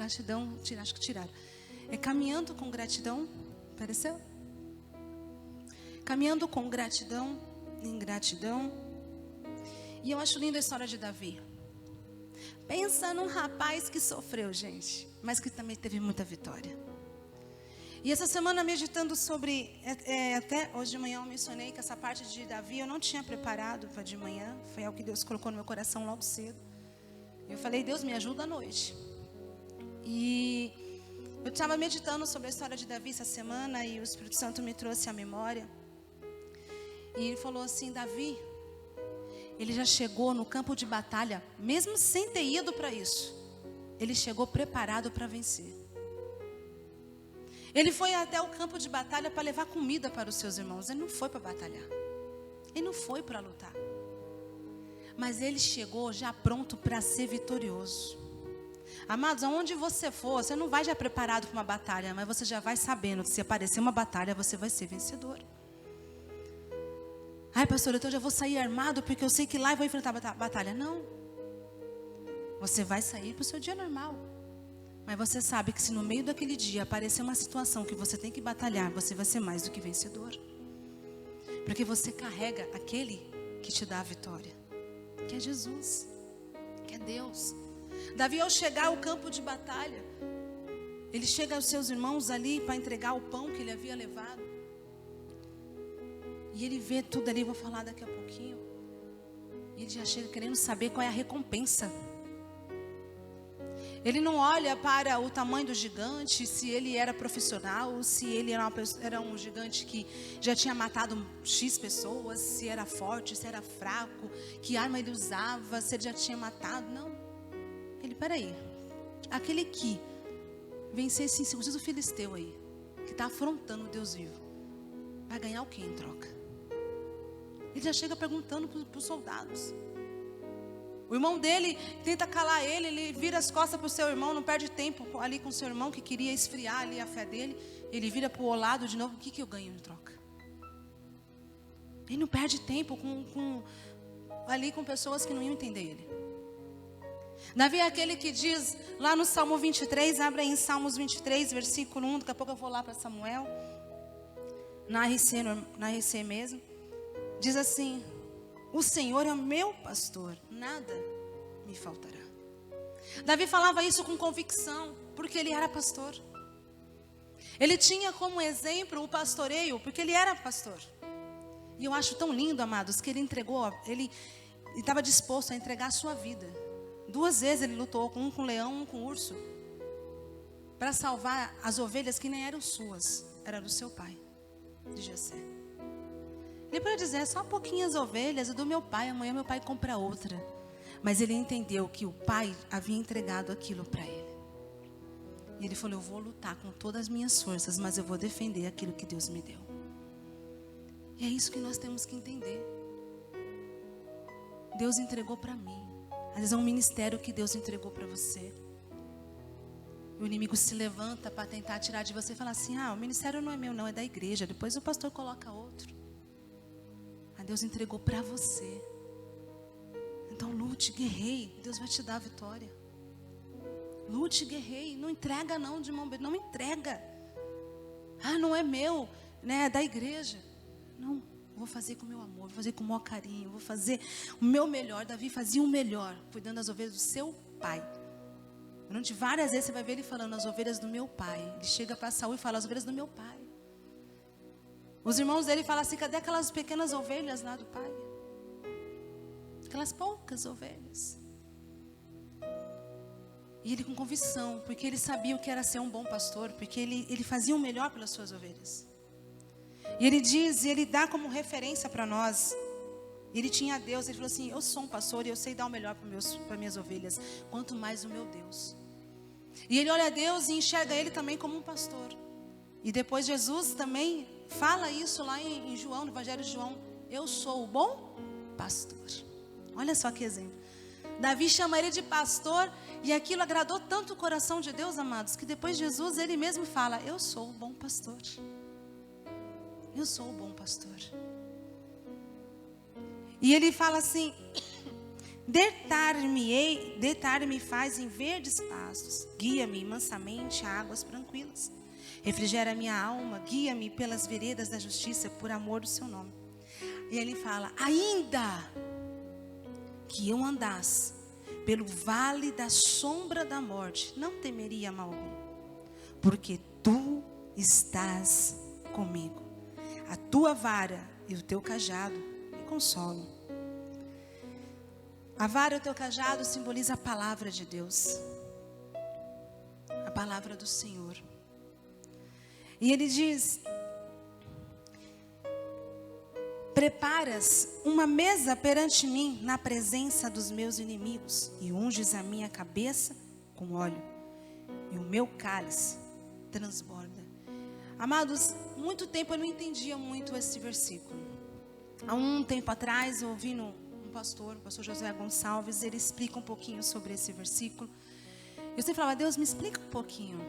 gratidão, acho que tiraram. É caminhando com gratidão, apareceu? Caminhando com gratidão, em gratidão. E eu acho linda a história de Davi. Pensa num rapaz que sofreu, gente, mas que também teve muita vitória. E essa semana, meditando sobre, até hoje de manhã eu mencionei que essa parte de Davi eu não tinha preparado para de manhã. Foi algo que Deus colocou no meu coração logo cedo. Eu falei, Deus, me ajuda à noite. E eu estava meditando sobre a história de Davi essa semana e o Espírito Santo me trouxe à memória. E ele falou assim, Davi, ele já chegou no campo de batalha, mesmo sem ter ido para isso. Ele chegou preparado para vencer. Ele foi até o campo de batalha para levar comida para os seus irmãos. Ele não foi para batalhar. Ele não foi para lutar. Mas ele chegou já pronto para ser vitorioso. Amados, aonde você for, você não vai já preparado para uma batalha, mas você já vai sabendo que se aparecer uma batalha, você vai ser vencedor. Ai, pastor, então eu já vou sair armado porque eu sei que lá eu vou enfrentar a batalha. Não. Você vai sair para o seu dia normal. Mas você sabe que se no meio daquele dia aparecer uma situação que você tem que batalhar, você vai ser mais do que vencedor. Porque você carrega aquele que te dá a vitória, que é Jesus, que é Deus. Davi, ao chegar ao campo de batalha, ele chega aos seus irmãos ali para entregar o pão que ele havia levado. E ele vê tudo ali, vou falar daqui a pouquinho. E ele já chega querendo saber qual é a recompensa. Ele não olha para o tamanho do gigante, se ele era profissional, se ele era um gigante que já tinha matado X pessoas, se era forte, se era fraco, que arma ele usava, se ele já tinha matado. Não. Ele, peraí, aquele que vencesse, como diz o filisteu aí, que está afrontando o Deus vivo, vai ganhar o que em troca? Ele já chega perguntando para os soldados. O irmão dele tenta calar ele, ele vira as costas para o seu irmão, não perde tempo ali com o seu irmão que queria esfriar ali a fé dele. Ele vira para o lado de novo, o que eu ganho em troca? Ele não perde tempo ali com pessoas que não iam entender ele. Davi é aquele que diz lá no Salmo 23, abre aí em Salmos 23, versículo 1, daqui a pouco eu vou lá para Samuel, na RC mesmo. Diz assim, o Senhor é o meu pastor, nada me faltará. Davi falava isso com convicção, porque ele era pastor. Ele tinha como exemplo o pastoreio, porque ele era pastor. E eu acho tão lindo, amados, que ele estava disposto a entregar a sua vida. 2 vezes ele lutou, um com leão, um com urso, para salvar as ovelhas que nem eram suas, era do seu pai, de Jessé. Ele pode dizer, só pouquinhas ovelhas, é do meu pai, amanhã meu pai compra outra. Mas ele entendeu que o pai havia entregado aquilo para ele. E ele falou, eu vou lutar com todas as minhas forças, mas eu vou defender aquilo que Deus me deu. E é isso que nós temos que entender. Deus entregou para mim. Às vezes é um ministério que Deus entregou para você. O inimigo se levanta para tentar tirar de você e falar assim, o ministério não é meu não, é da igreja. Depois o pastor coloca outro. Deus entregou para você. Então lute, guerreie, Deus vai te dar a vitória. Lute, guerreie, não entrega não de mão beijada, não entrega. Não é meu, né, é da igreja. Não, vou fazer com o meu amor, vou fazer com o maior carinho, vou fazer o meu melhor. Davi fazia o melhor, cuidando das ovelhas do seu pai. Durante várias vezes você vai ver ele falando, as ovelhas do meu pai. Ele chega para Saul e fala, as ovelhas do meu pai. Os irmãos dele falam assim, cadê aquelas pequenas ovelhas lá do pai? Aquelas poucas ovelhas. E ele com convicção, porque ele sabia o que era ser um bom pastor, porque ele fazia o melhor pelas suas ovelhas. E ele diz, e ele dá como referência para nós, ele tinha Deus, ele falou assim, eu sou um pastor e eu sei dar o melhor para minhas ovelhas, quanto mais o meu Deus. E ele olha a Deus e enxerga ele também como um pastor. E depois Jesus também fala isso lá em João, no Evangelho de João. Eu sou o bom pastor. Olha só que exemplo. Davi chama ele de pastor. E aquilo agradou tanto o coração de Deus, amados, que depois Jesus, ele mesmo fala, eu sou o bom pastor. Eu sou o bom pastor. E ele fala assim, Deitar-me faz em verdes pastos, guia-me mansamente a águas tranquilas. Refrigera minha alma, guia-me pelas veredas da justiça, por amor do seu nome. E ele fala: ainda que eu andasse pelo vale da sombra da morte, não temeria mal algum, porque tu estás comigo. A tua vara e o teu cajado me consolam. A vara e o teu cajado simboliza a palavra de Deus, a palavra do Senhor. E ele diz: preparas uma mesa perante mim na presença dos meus inimigos, e unges a minha cabeça com óleo, e o meu cálice transborda. Amados, muito tempo eu não entendia muito esse versículo. Há um tempo atrás eu ouvi o pastor José Gonçalves, ele explica um pouquinho sobre esse versículo. Eu sempre falava: Deus, me explica um pouquinho.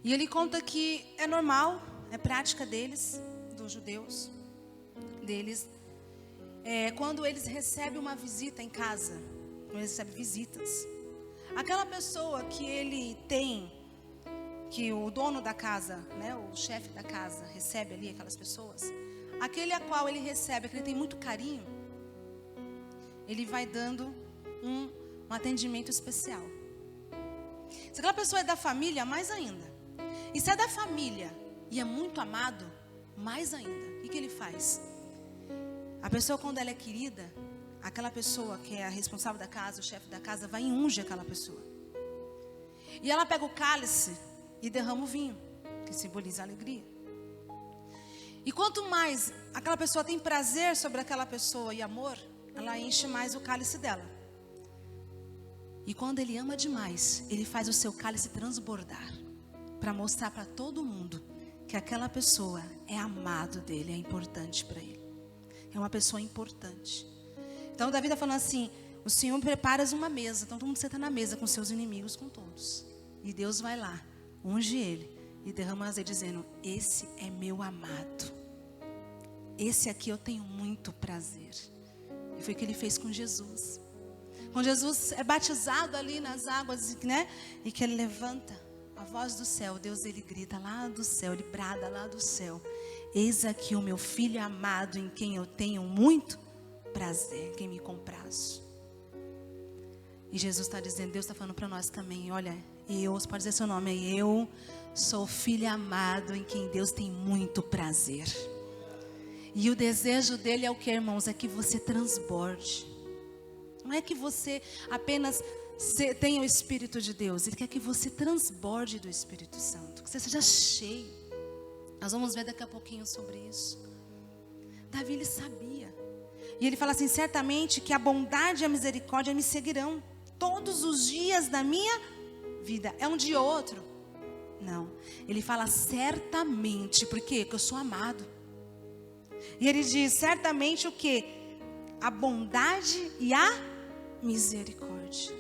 E ele conta que é normal, é prática deles, dos judeus, quando eles recebem uma visita em casa, quando eles recebem visitas, aquela pessoa que ele tem, que o dono da casa, né, o chefe da casa, recebe ali aquelas pessoas, aquele a qual ele recebe, que ele tem muito carinho, ele vai dando um atendimento especial. Se aquela pessoa é da família, mais ainda. E se é da família e é muito amado, mais ainda. O que ele faz? A pessoa, quando ela é querida, aquela pessoa que é a responsável da casa, o chefe da casa, vai e unge aquela pessoa. E ela pega o cálice e derrama o vinho, que simboliza a alegria. E quanto mais aquela pessoa tem prazer sobre aquela pessoa e amor, ela enche mais o cálice dela. E quando ele ama demais, ele faz o seu cálice transbordar, para mostrar para todo mundo que aquela pessoa é amado dele, é importante para ele. É uma pessoa importante. Então Davi está falando assim: o Senhor prepara uma mesa, então todo mundo senta na mesa com seus inimigos, com todos. E Deus vai lá, unge ele e derrama azeite, dizendo: esse é meu amado. Esse aqui eu tenho muito prazer. E foi o que ele fez com Jesus. Quando Jesus é batizado ali nas águas, né? E que ele levanta a voz do céu, Deus, ele grita lá do céu, ele brada lá do céu: eis aqui o meu filho amado, em quem eu tenho muito prazer, quem me comprazo. E Jesus está dizendo, Deus está falando para nós também: olha, você pode dizer seu nome, eu sou o filho amado em quem Deus tem muito prazer. E o desejo dele é o que, irmãos? É que você transborde. Não é que você apenas tenha o Espírito de Deus. Ele quer que você transborde do Espírito Santo, que você seja cheio. Nós vamos ver daqui a pouquinho sobre isso. Davi, ele sabia. E ele fala assim: certamente que a bondade e a misericórdia me seguirão todos os dias da minha vida. É um dia ou outro? Não. Ele fala certamente. Por quê? Porque eu sou amado. E ele diz: certamente o quê? A bondade e a misericórdia.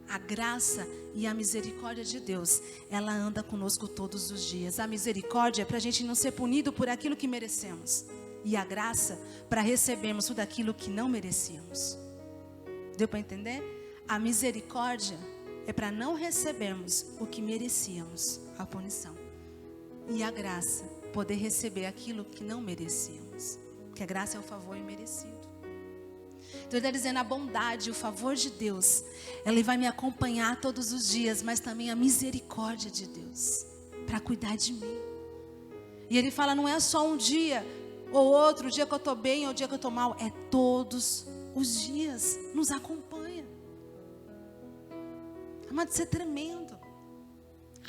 A graça e a misericórdia de Deus, ela anda conosco todos os dias. A misericórdia é para a gente não ser punido por aquilo que merecemos. E a graça para recebermos tudo aquilo que não merecíamos. Deu para entender? A misericórdia é para não recebermos o que merecíamos, a punição. E a graça, poder receber aquilo que não merecíamos. Porque a graça é o favor imerecido. Então ele está dizendo: a bondade, o favor de Deus, ele vai me acompanhar todos os dias, mas também a misericórdia de Deus, para cuidar de mim. E ele fala: não é só um dia ou outro, o dia que eu estou bem ou o dia que eu estou mal, é todos os dias, nos acompanha. Amado, isso é tremendo.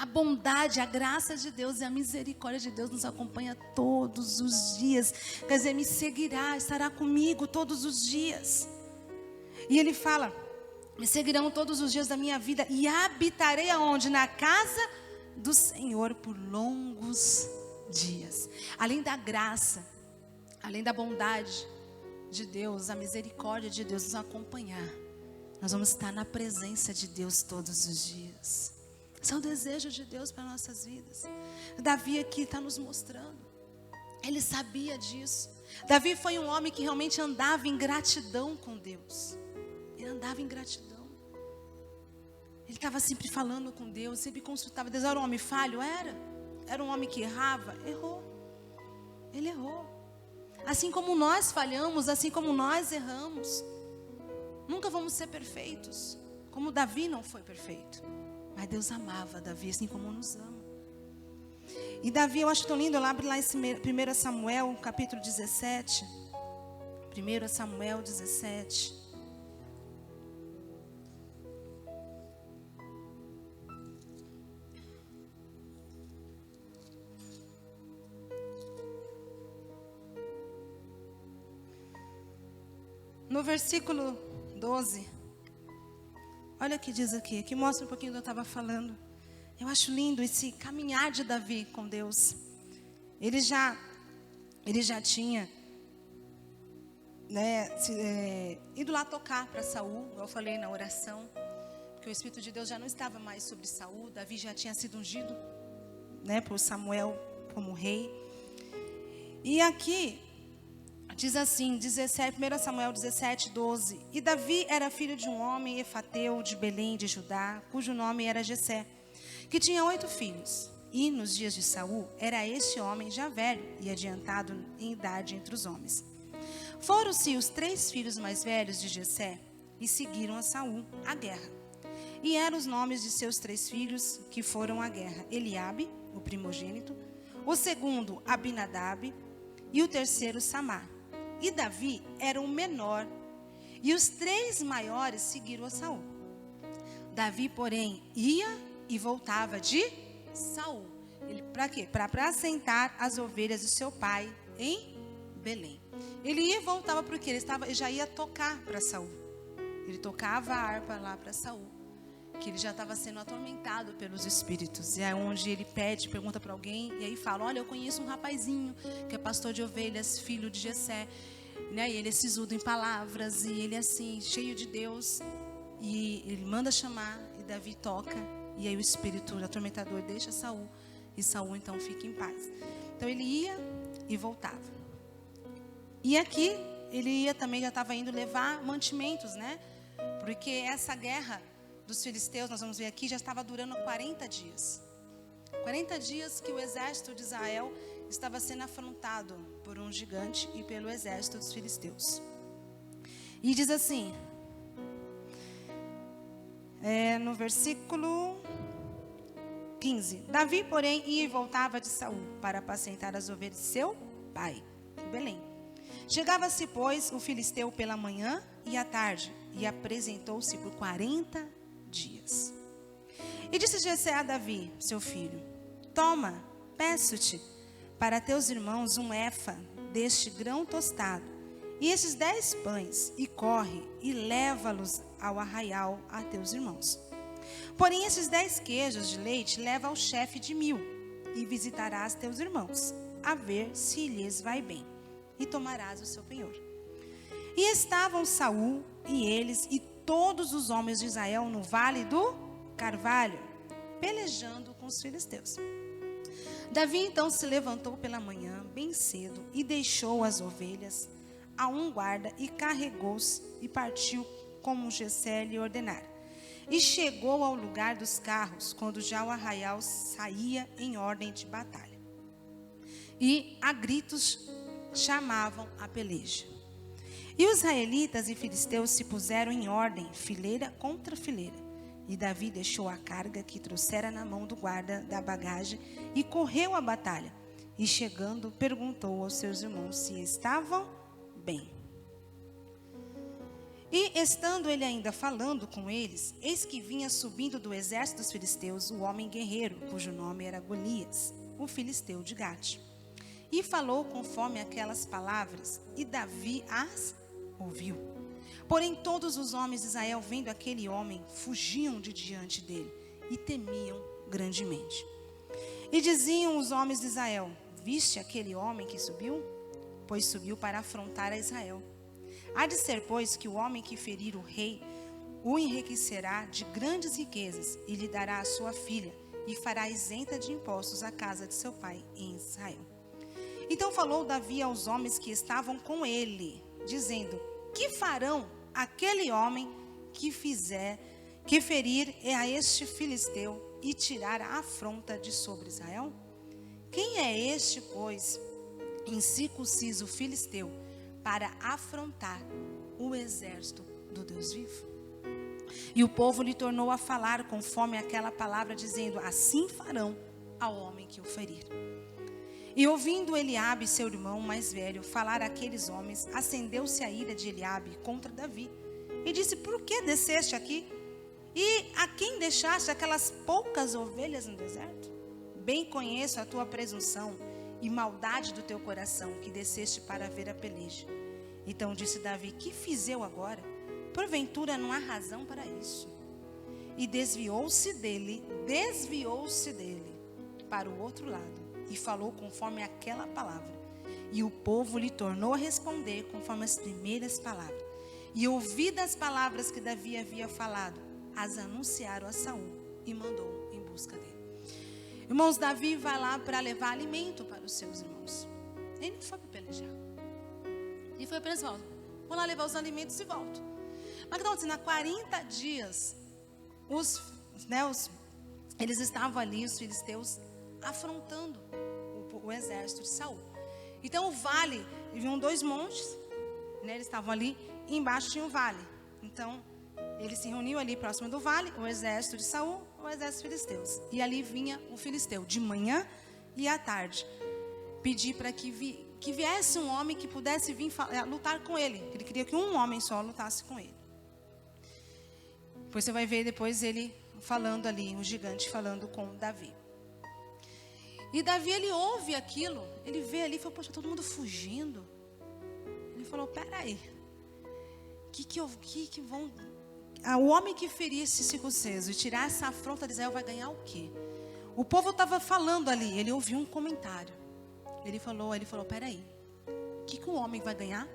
A bondade, a graça de Deus e a misericórdia de Deus nos acompanha todos os dias. Quer dizer, me seguirá, estará comigo todos os dias. E ele fala: me seguirão todos os dias da minha vida e habitarei aonde? Na casa do Senhor por longos dias. Além da graça, além da bondade de Deus, a misericórdia de Deus nos acompanhar, nós vamos estar na presença de Deus todos os dias. Esse é o desejo de Deus para nossas vidas. Davi aqui está nos mostrando. Ele sabia disso. Davi foi um homem que realmente andava em gratidão com Deus. Ele andava em gratidão. Ele estava sempre falando com Deus, sempre consultava Deus. Era um homem falho? Era um homem que errava? Errou. Ele errou. Assim como nós falhamos, assim como nós erramos. Nunca vamos ser perfeitos. Como Davi não foi perfeito. Mas Deus amava Davi, assim como nos ama. E Davi, eu acho tão lindo, abre lá em 1 Samuel, capítulo 17. 1 Samuel 17. No versículo 12. Olha o que diz aqui, que mostra um pouquinho do que eu estava falando. Eu acho lindo esse caminhar de Davi com Deus. Ele já tinha, né, ido lá tocar para Saul, como eu falei na oração, porque o Espírito de Deus já não estava mais sobre Saul. Davi já tinha sido ungido, né, por Samuel como rei. E aqui diz assim, 1 Samuel 17, 12. E Davi era filho de um homem efateu de Belém de Judá, cujo nome era Jessé, que tinha 8 filhos. E nos dias de Saul, era este homem já velho e adiantado em idade entre os homens. Foram-se os 3 filhos mais velhos de Jessé e seguiram a Saul à guerra. E eram os nomes de seus 3 filhos que foram à guerra: Eliabe, o primogênito, o segundo Abinadab e o terceiro Samá. E Davi era o menor, e os 3 maiores seguiram a Saul. Davi, porém, ia e voltava de Saul. Para quê? Para apacentar as ovelhas de seu pai em Belém. Ele ia e voltava porque ele já ia tocar para Saul. Ele tocava a harpa lá para Saul, que ele já estava sendo atormentado pelos espíritos. E é onde ele pergunta para alguém, e aí fala: olha, eu conheço um rapazinho que é pastor de ovelhas, filho de Jessé, né? E ele é sisudo em palavras, e ele é assim, cheio de Deus. E ele manda chamar, e Davi toca, e aí o espírito atormentador deixa Saul, e Saul então fica em paz. Então ele ia e voltava. E aqui ele ia também, já estava indo levar mantimentos, né? Porque essa guerra dos filisteus, nós vamos ver aqui, já estava durando 40 dias. 40 dias que o exército de Israel estava sendo afrontado por um gigante e pelo exército dos filisteus. E diz assim, no versículo 15: Davi, porém, ia e voltava de Saul para apacentar as ovelhas de seu pai, em Belém. Chegava-se, pois, o filisteu pela manhã e à tarde, e apresentou-se por 40 dias. E disse Jessé a Davi, seu filho: toma, peço-te, para teus irmãos um efa deste grão tostado, e esses 10 pães, e corre, e leva-los ao arraial a teus irmãos. Porém, esses 10 queijos de leite leva ao chefe de 1000, e visitarás teus irmãos, a ver se lhes vai bem, e tomarás o seu penhor. E estavam Saul e eles e todos os homens de Israel no vale do Carvalho, pelejando com os filisteus. Davi então se levantou pela manhã, bem cedo, e deixou as ovelhas a um guarda, e carregou-se, e partiu como Jessé lhe ordenara. E chegou ao lugar dos carros, quando já o arraial saía em ordem de batalha. E a gritos chamavam a peleja. E os israelitas e filisteus se puseram em ordem, fileira contra fileira. E Davi deixou a carga que trouxera na mão do guarda da bagagem e correu à batalha. E chegando, perguntou aos seus irmãos se estavam bem. E estando ele ainda falando com eles, eis que vinha subindo do exército dos filisteus o homem guerreiro, cujo nome era Golias, o filisteu de Gate. E falou conforme aquelas palavras, e Davi as ouviu. Porém, todos os homens de Israel, vendo aquele homem, fugiam de diante dele e temiam grandemente. E diziam os homens de Israel: viste aquele homem que subiu? Pois subiu para afrontar a Israel. Há de ser, pois, que o homem que ferir o rei o enriquecerá de grandes riquezas e lhe dará a sua filha, e fará isenta de impostos a casa de seu pai em Israel. Então falou Davi aos homens que estavam com ele, dizendo: que farão aquele homem que ferir a este filisteu e tirar a afronta de sobre Israel? Quem é este, pois, incircunciso filisteu, para afrontar o exército do Deus vivo? E o povo lhe tornou a falar conforme aquela palavra, dizendo: assim farão ao homem que o ferir. E ouvindo Eliabe, seu irmão mais velho, falar àqueles homens, acendeu-se a ira de Eliabe contra Davi. E disse: por que desceste aqui? E a quem deixaste aquelas poucas ovelhas no deserto? Bem conheço a tua presunção e maldade do teu coração, que desceste para ver a peleja. Então disse Davi: que fiz eu agora? Porventura não há razão para isso. E desviou-se dele para o outro lado, e falou conforme aquela palavra. E o povo lhe tornou a responder conforme as primeiras palavras. E ouvidas as palavras que Davi havia falado, as anunciaram a Saul e mandou em busca dele. Irmãos, Davi vai lá para levar alimento para os seus irmãos. Ele não foi para pelejar. E foi apenas: vou lá levar os alimentos e volto. Mas então, assim, há 40 dias, eles estavam ali, os filisteus, afrontando o exército de Saul. Então o vale, viam 2 montes, eles estavam ali, e embaixo tinha um vale. Então eles se reuniam ali próximo do vale, o exército de Saul, o exército filisteus. E ali vinha o filisteu, de manhã e à tarde, pedir para que viesse um homem que pudesse vir lutar com ele. Ele queria que um homem só lutasse com ele. Depois você vai ver depois ele falando ali, o gigante falando com Davi. E Davi, ele ouve aquilo, ele vê ali e fala: poxa, todo mundo fugindo. Ele falou: peraí, que vão... o homem que ferir esse circunceso e tirar essa afronta de Israel vai ganhar o quê? O povo estava falando ali, ele ouviu um comentário. Ele falou: peraí, o que o homem vai ganhar?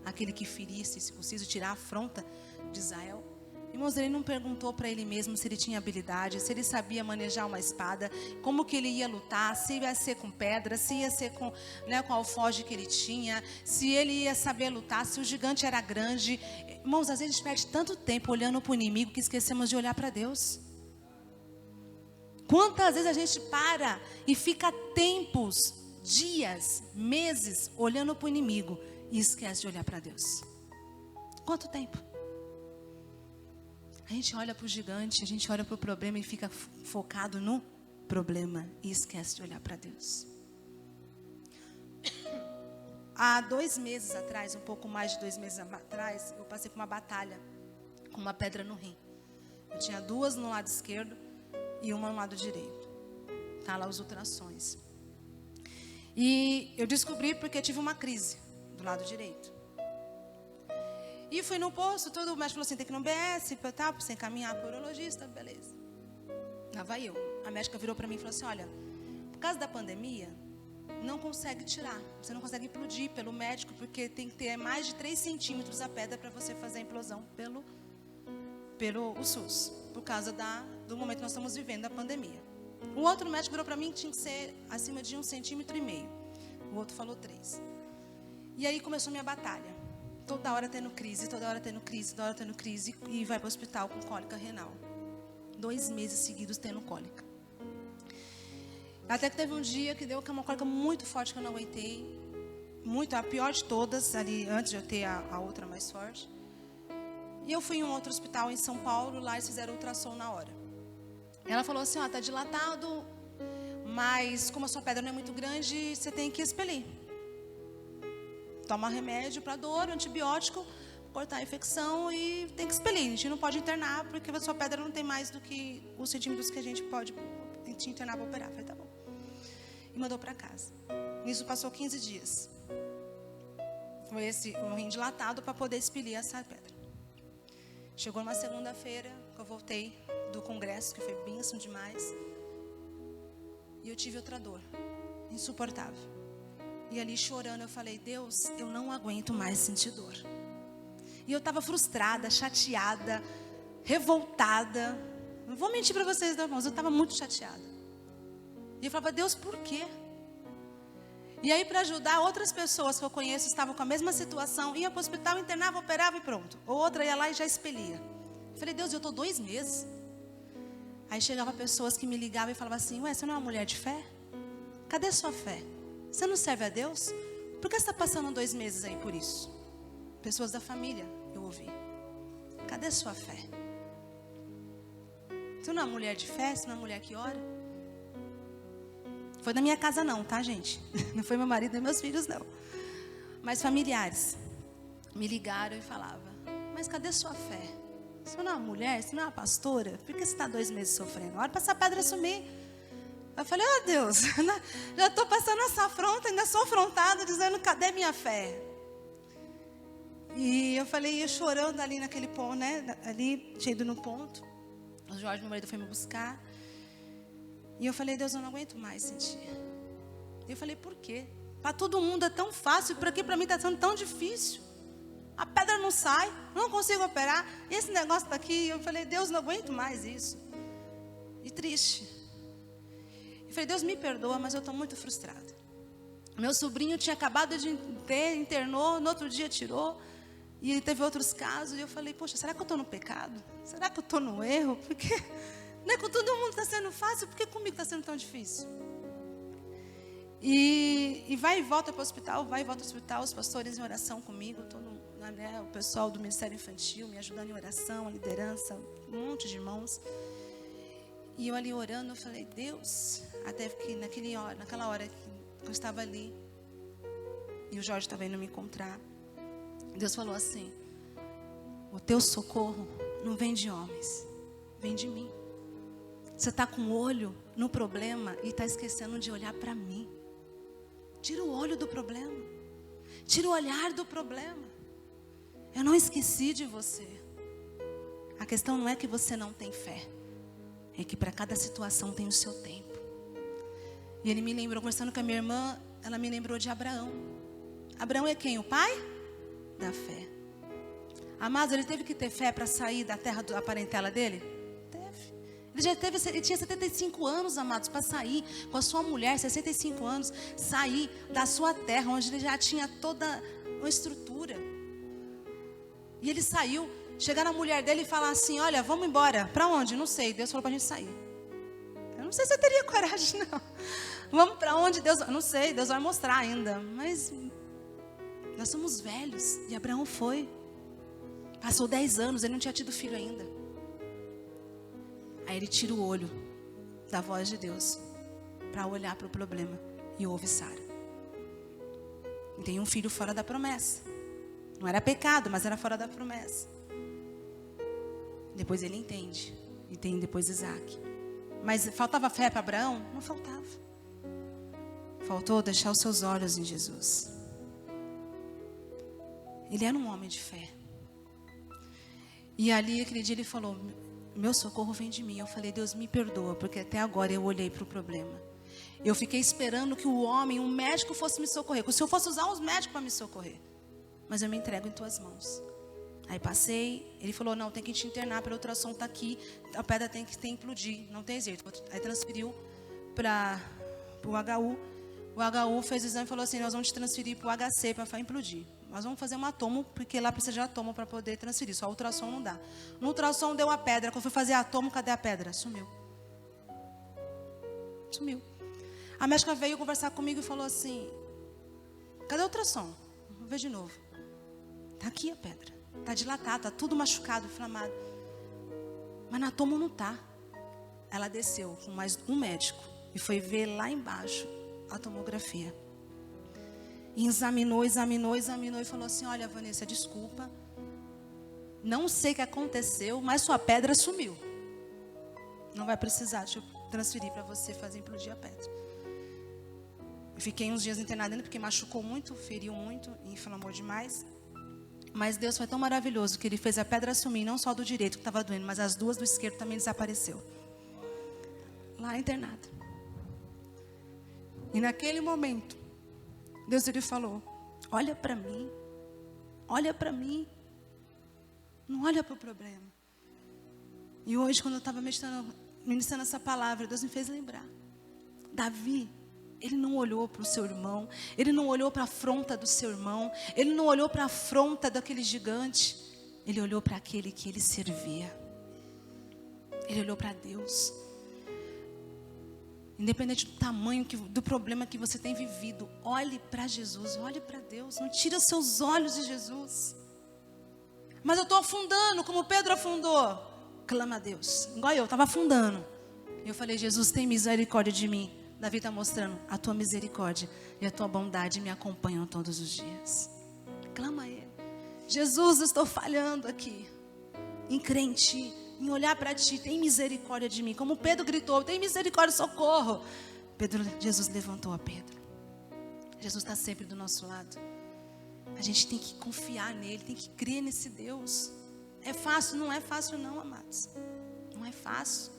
Aquele que ferir esse circunciso e tirar a afronta de Israel? Irmãos, ele não perguntou para ele mesmo se ele tinha habilidade, se ele sabia manejar uma espada, como que ele ia lutar, se ia ser com pedra, se ia ser com a alforje que ele tinha, se ele ia saber lutar, se o gigante era grande. Irmãos, às vezes a gente perde tanto tempo olhando para o inimigo que esquecemos de olhar para Deus. Quantas vezes a gente para e fica tempos, dias, meses olhando para o inimigo e esquece de olhar para Deus? Quanto tempo? A gente olha para o gigante, a gente olha para o problema e fica focado no problema e esquece de olhar para Deus. Há 2 meses atrás, um pouco mais de 2 meses atrás, eu passei por uma batalha com uma pedra no rim. Eu tinha 2 no lado esquerdo e uma no lado direito. Tá lá os ultrassons. E eu descobri porque tive uma crise do lado direito. E fui no posto, todo o médico falou assim: tem que ir no BS, para você encaminhar para o urologista, beleza. Lá vai eu. A médica virou para mim e falou assim: olha, por causa da pandemia, não consegue tirar. Você não consegue implodir pelo médico, porque tem que ter mais de 3 centímetros a pedra para você fazer a implosão pelo o SUS. Por causa do momento que nós estamos vivendo, da pandemia. O outro médico virou para mim que tinha que ser acima de 1,5 centímetros. O outro falou 3. E aí começou a minha batalha. Toda hora tendo crise, e vai para o hospital com cólica renal. 2 meses seguidos tendo cólica. Até que teve um dia que deu uma cólica muito forte que eu não aguentei. Muito, a pior de todas, ali antes de eu ter a outra mais forte. E eu fui em um outro hospital em São Paulo, lá eles fizeram ultrassom na hora. Ela falou assim: tá dilatado, mas como a sua pedra não é muito grande, você tem que expelir. Toma remédio para dor, antibiótico, cortar a infecção e tem que expelir. A gente não pode internar porque a sua pedra não tem mais do que os centímetros que a gente pode te internar para operar. Falei: tá bom. E mandou para casa. Nisso passou 15 dias. Foi o rim dilatado para poder expelir essa pedra. Chegou numa segunda-feira, que eu voltei do congresso, que foi bênção demais. E eu tive outra dor, insuportável. E ali chorando eu falei: Deus, eu não aguento mais sentir dor. E eu estava frustrada, chateada, revoltada. Não vou mentir para vocês, não, irmãos, eu estava muito chateada. E eu falava: Deus, por quê? E aí, para ajudar, outras pessoas que eu conheço estavam com a mesma situação, ia para o hospital, internava, operava e pronto. Ou outra ia lá e já expelia. Eu falei, Deus, eu estou 2 meses. Aí chegava pessoas que me ligavam e falavam assim, ué, você não é uma mulher de fé? Cadê sua fé? Você não serve a Deus? Por que você está passando 2 meses aí por isso? Pessoas da família, eu ouvi. Cadê sua fé? Você não é uma mulher de fé? Você não é uma mulher que ora? Foi na minha casa não, tá, gente? Não foi meu marido nem meus filhos, não. Mas familiares me ligaram e falavam, mas cadê sua fé? Você não é uma mulher? Você não é uma pastora? Por que você está 2 meses sofrendo? Hora para essa pedra sumir. Eu falei, oh Deus, já estou passando essa afronta, ainda sou afrontada, dizendo, cadê minha fé? E eu falei, eu chorando ali naquele ponto, né? Ali, cheio no ponto. O Jorge, meu marido, foi me buscar. E eu falei, Deus, eu não aguento mais sentir. Eu falei, por quê? Para todo mundo é tão fácil, por aqui para mim está sendo tão difícil. A pedra não sai, não consigo operar. E esse negócio está aqui. Eu falei, Deus, não aguento mais isso. E triste. Eu falei, Deus, me perdoa, mas eu estou muito frustrada. Meu sobrinho tinha acabado de ter, internou, no outro dia tirou. E teve outros casos. E eu falei, poxa, será que eu estou no pecado? Será que eu estou no erro? Porque não é com todo mundo está sendo fácil, por que comigo está sendo tão difícil? E vai e volta para o hospital, os pastores em oração comigo, né, o pessoal do Ministério Infantil me ajudando em oração, a liderança, um monte de irmãos. E eu ali orando, eu falei, Deus, até que naquela hora que eu estava ali, e o Jorge estava indo me encontrar, Deus falou assim, o teu socorro não vem de homens, vem de mim. Você está com o olho no problema e está esquecendo de olhar para mim. Tira o olho do problema. Tira o olhar do problema. Eu não esqueci de você. A questão não é que você não tem fé. É que para cada situação tem o seu tempo. E ele me lembrou, conversando com a minha irmã, ela me lembrou de Abraão. Abraão é quem? O pai da fé. Amados, ele teve que ter fé para sair da terra da parentela dele? Ele tinha 75 anos, amados, para sair com a sua mulher, 65 anos, sair da sua terra, onde ele já tinha toda uma estrutura. E ele saiu, chegar na mulher dele e falar assim, olha, vamos embora. Para onde? Não sei, Deus falou para a gente sair. Eu não sei se eu teria coragem, não. Vamos para onde? Deus, não sei, Deus vai mostrar ainda. Mas nós somos velhos, e Abraão foi. Passou 10 anos, ele não tinha tido filho ainda. Aí ele tira o olho da voz de Deus para olhar para o problema e ouve Sara. E tem um filho fora da promessa. Não era pecado, mas era fora da promessa. Depois ele entende. E tem depois Isaac. Mas faltava fé para Abraão? Não faltava. Faltou deixar os seus olhos em Jesus. Ele era um homem de fé. E ali aquele dia ele falou, meu socorro vem de mim. Eu falei, Deus, me perdoa, porque até agora eu olhei para o problema. Eu fiquei esperando que o homem, um médico fosse me socorrer. Que o Senhor fosse usar os médicos para me socorrer. Mas eu me entrego em tuas mãos. Aí passei, ele falou, não, tem que te internar, para o ultrassom está aqui, a pedra tem que implodir, não tem jeito. Aí transferiu para o HU. O HU fez o exame e falou assim, nós vamos te transferir para o HC para implodir. Nós vamos fazer um atomo, porque lá precisa de atomo para poder transferir. Só o ultrassom não dá. No ultrassom deu a pedra. Quando eu fui fazer atomo, cadê a pedra? Sumiu. Sumiu. A médica veio conversar comigo e falou assim, cadê o ultrassom? Vou ver de novo. Está aqui a pedra. Está dilatado, está tudo machucado, inflamado. Mas no atomo não está. Ela desceu com mais um médico e foi ver lá embaixo a tomografia. E examinou e falou assim, olha, Vanessa, desculpa. Não sei o que aconteceu, mas sua pedra sumiu. Não vai precisar, deixa eu transferir para você fazer implodir a pedra. Eu fiquei uns dias internada ainda porque machucou muito, feriu muito, inflamou demais. Mas Deus foi tão maravilhoso que Ele fez a pedra sumir, não só do direito que estava doendo, mas as duas do esquerdo também desapareceu. Lá internada. E naquele momento, Deus ele falou, olha para mim, não olha para o problema. E hoje, quando eu estava ministrando essa palavra, Deus me fez lembrar. Davi, Ele não olhou para o seu irmão, ele não olhou para a afronta do seu irmão, ele não olhou para a afronta daquele gigante, ele olhou para aquele que ele servia. Ele olhou para Deus. Independente do tamanho, do problema que você tem vivido, olhe para Jesus, olhe para Deus, não tire os seus olhos de Jesus. Mas eu estou afundando, como Pedro afundou. Clama a Deus, igual eu estava afundando. Eu falei, Jesus, tem misericórdia de mim. Davi está mostrando, a tua misericórdia e a tua bondade me acompanham todos os dias. Clama a Ele. Jesus, eu estou falhando aqui, em crer em Ti, em olhar para Ti, tem misericórdia de mim. Como Pedro gritou, tem misericórdia, socorro. Jesus levantou a Pedro. Jesus está sempre do nosso lado. A gente tem que confiar nele, tem que crer nesse Deus. É fácil? Não é fácil não, amados. Não é fácil.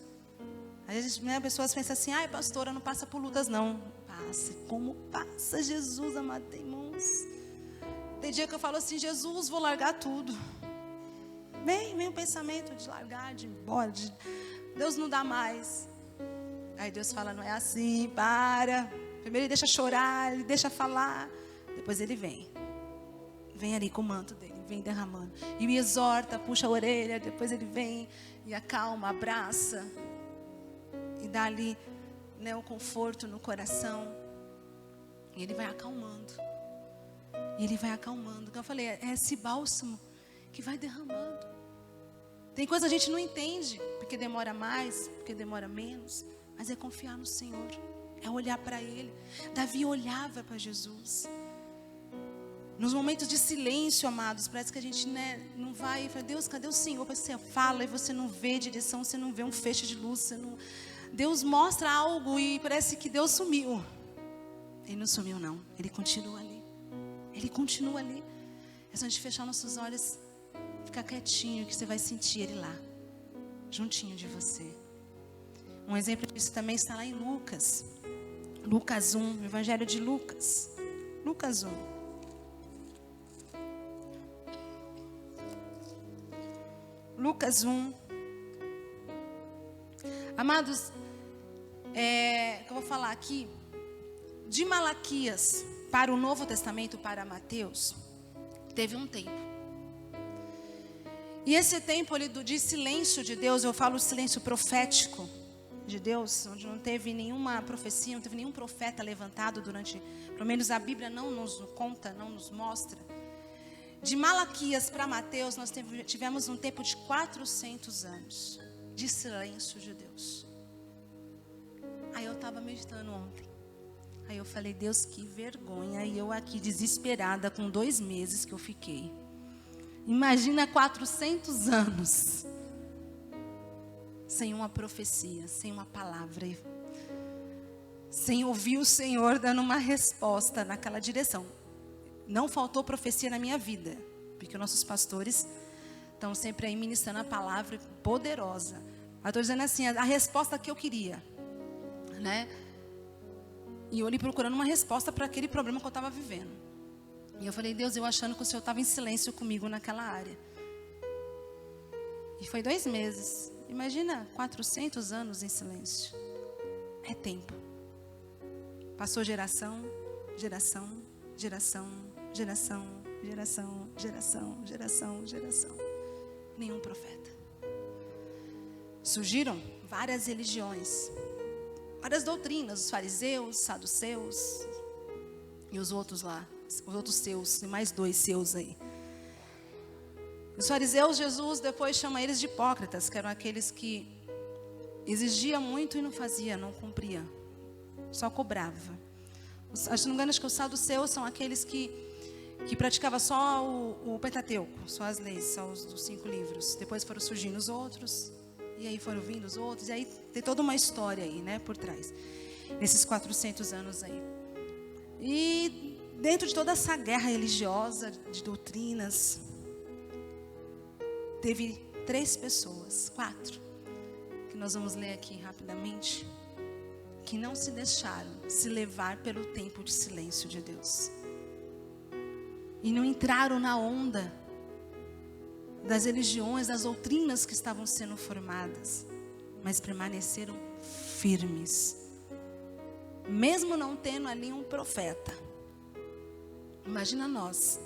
Às vezes, né, pessoas pensam assim, ai pastora, não passa por lutas não. Passa, como passa Jesus, amado, irmãos. Tem dia que eu falo assim, Jesus, vou largar tudo. Vem o pensamento de largar, de ir embora, Deus não dá mais. Aí Deus fala, não é assim, para. Primeiro ele deixa chorar, ele deixa falar. Depois ele vem. Vem ali com o manto dele, vem derramando. E me exorta, puxa a orelha, depois ele vem e acalma, abraça. E dá ali, né, o conforto no coração. E ele vai acalmando. E ele vai acalmando. Como eu falei, é esse bálsamo que vai derramando. Tem coisa que a gente não entende, porque demora mais, porque demora menos. Mas é confiar no Senhor, é olhar para Ele. Davi olhava para Jesus. Nos momentos de silêncio, amados, parece que a gente, né, não vai e fala, Deus, cadê o Senhor? Você fala e você não vê direção, você não vê um feixe de luz, você não... Deus mostra algo e parece que Deus sumiu. Ele não sumiu não, Ele continua ali. Ele continua ali. É só a gente fechar nossos olhos, ficar quietinho, que você vai sentir Ele lá, juntinho de você. Um exemplo disso também está lá em Lucas. Lucas 1, o Evangelho de Lucas. Lucas 1. Lucas 1. Amados, que eu vou falar aqui, de Malaquias para o Novo Testamento, para Mateus, teve um tempo. E esse tempo ali de silêncio de Deus, eu falo silêncio profético de Deus, onde não teve nenhuma profecia, não teve nenhum profeta levantado durante, pelo menos a Bíblia não nos conta, não nos mostra. De Malaquias para Mateus, nós tivemos um tempo de 400 anos de silêncio de Deus. Aí eu estava meditando ontem. Aí eu falei, Deus, que vergonha. E eu aqui desesperada com 2 meses que eu fiquei. Imagina 400 anos. Sem uma profecia, sem uma palavra. Sem ouvir o Senhor dando uma resposta naquela direção. Não faltou profecia na minha vida, porque nossos pastores estão sempre aí ministrando a palavra poderosa. Eu estou dizendo assim, a resposta que eu queria, né? E eu ali procurando uma resposta para aquele problema que eu estava vivendo. E eu falei, Deus, eu achando que o Senhor estava em silêncio comigo naquela área. E foi 2 meses. Imagina 400 anos em silêncio. É tempo. Passou geração, geração, geração, geração, geração, geração, geração, geração. Nenhum profeta. Surgiram várias religiões, várias doutrinas, os fariseus, saduceus e os outros lá, os outros seus, e mais 2 seus aí. Os fariseus, Jesus depois chama eles de hipócritas, que eram aqueles que exigiam muito e não fazia, não cumpria, só cobrava. Acho, não me engano, acho que os saduceus são aqueles que praticavam só o Pentateuco, só as leis, só os 5 livros. Depois foram surgindo os outros, e aí foram vindo os outros, e aí tem toda uma história aí, né, por trás, nesses 400 anos aí. E dentro de toda essa guerra religiosa, de doutrinas, teve 3 pessoas, 4, que nós vamos ler aqui rapidamente, que não se deixaram se levar pelo tempo de silêncio de Deus. E não entraram na onda das religiões, das doutrinas que estavam sendo formadas, mas permaneceram firmes. mesmo não tendo ali um profeta. Imagina nós,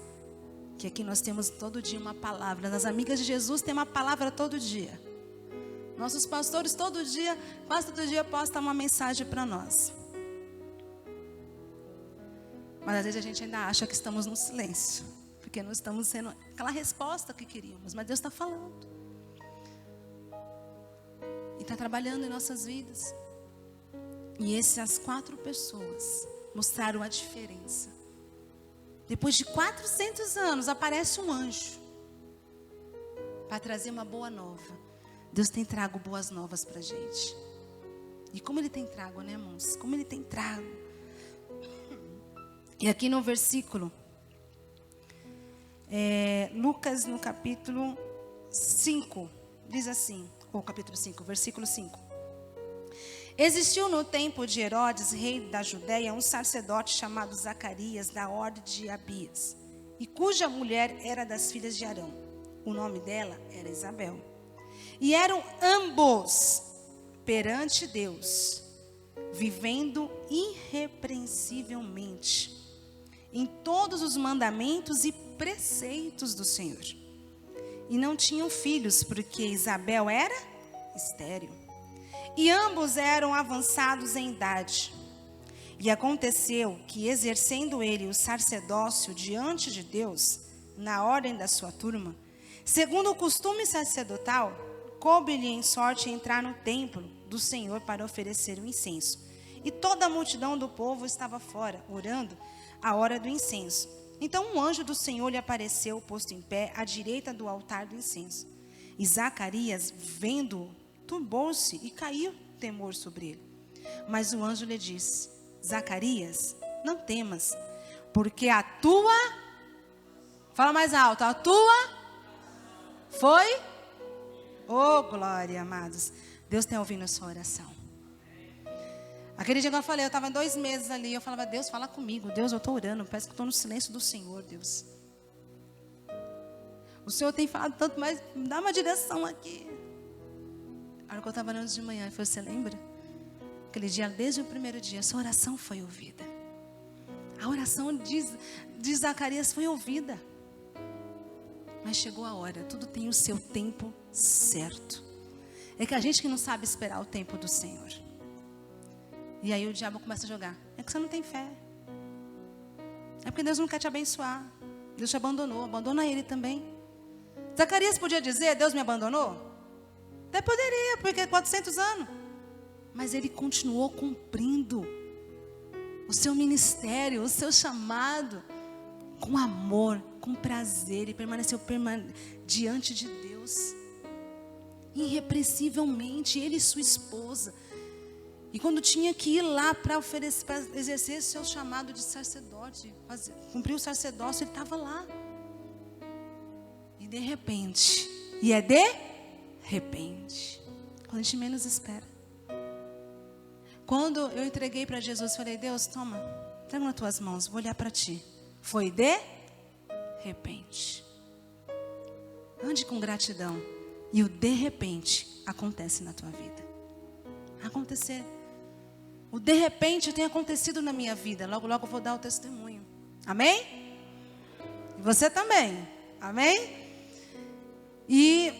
que aqui nós temos todo dia uma palavra. As amigas de Jesus têm uma palavra todo dia. Nossos pastores todo dia, quase todo dia, postam uma mensagem para nós. Mas às vezes a gente ainda acha que estamos no silêncio, porque não estamos sendo aquela resposta que queríamos. Mas Deus está falando. E está trabalhando em nossas vidas. E essas 4 pessoas mostraram a diferença. Depois de 400 anos, aparece um anjo para trazer uma boa nova. Deus tem trago boas novas para a gente. E como Ele tem trago, né, irmãos? Como Ele tem trago. E aqui no versículo, Lucas no capítulo 5, diz assim, ou capítulo 5, versículo 5. Existiu no tempo de Herodes, rei da Judéia, um sacerdote chamado Zacarias, da ordem de Abias, e cuja mulher era das filhas de Arão. O nome dela era Isabel. E eram ambos perante Deus, vivendo irrepreensivelmente em todos os mandamentos e preceitos do Senhor. E não tinham filhos, porque Isabel era estéril. E ambos eram avançados em idade. E aconteceu que, exercendo ele o sacerdócio diante de Deus, na ordem da sua turma, segundo o costume sacerdotal, coube-lhe em sorte entrar no templo do Senhor para oferecer o incenso. E toda a multidão do povo estava fora, orando à hora do incenso. Então um anjo do Senhor lhe apareceu, posto em pé, à direita do altar do incenso. E Zacarias, vendo-o, turbou-se e caiu temor sobre ele. Mas o anjo lhe disse: Zacarias, não temas, porque a tua, fala mais alto, a tua foi, oh glória, amados, Deus tem ouvido a sua oração. Aquele dia que eu falei, eu estava 2 meses ali, eu falava: Deus, fala comigo, Deus, eu estou orando, parece que estou no silêncio do Senhor, Deus. O Senhor tem falado tanto, mas me dá uma direção aqui. A hora que eu estava orando de manhã, ele falou: você lembra? Aquele dia, desde o primeiro dia, sua oração foi ouvida. A oração de Zacarias foi ouvida. Mas chegou a hora, tudo tem o seu tempo certo. É que a gente que não sabe esperar o tempo do Senhor. E aí o diabo começa a jogar: é que você não tem fé. É porque Deus não quer te abençoar. Deus te abandonou, abandona ele também. Zacarias podia dizer: Deus me abandonou? Até poderia, porque 400 anos. Mas ele continuou cumprindo o seu ministério, o seu chamado, com amor, com prazer. E permaneceu diante de Deus, irrepreensivelmente, ele e sua esposa. E quando tinha que ir lá para exercer seu chamado de sacerdote, cumprir o sacerdócio, ele estava lá. E de repente, quando a gente menos espera. Quando eu entreguei para Jesus, falei: Deus, toma, traga nas tuas mãos, vou olhar para ti. Foi de repente. Ande com gratidão. E o de repente acontece na tua vida. Acontecer. O de repente tem acontecido na minha vida. Logo, logo eu vou dar o testemunho. Amém? E você também. Amém? E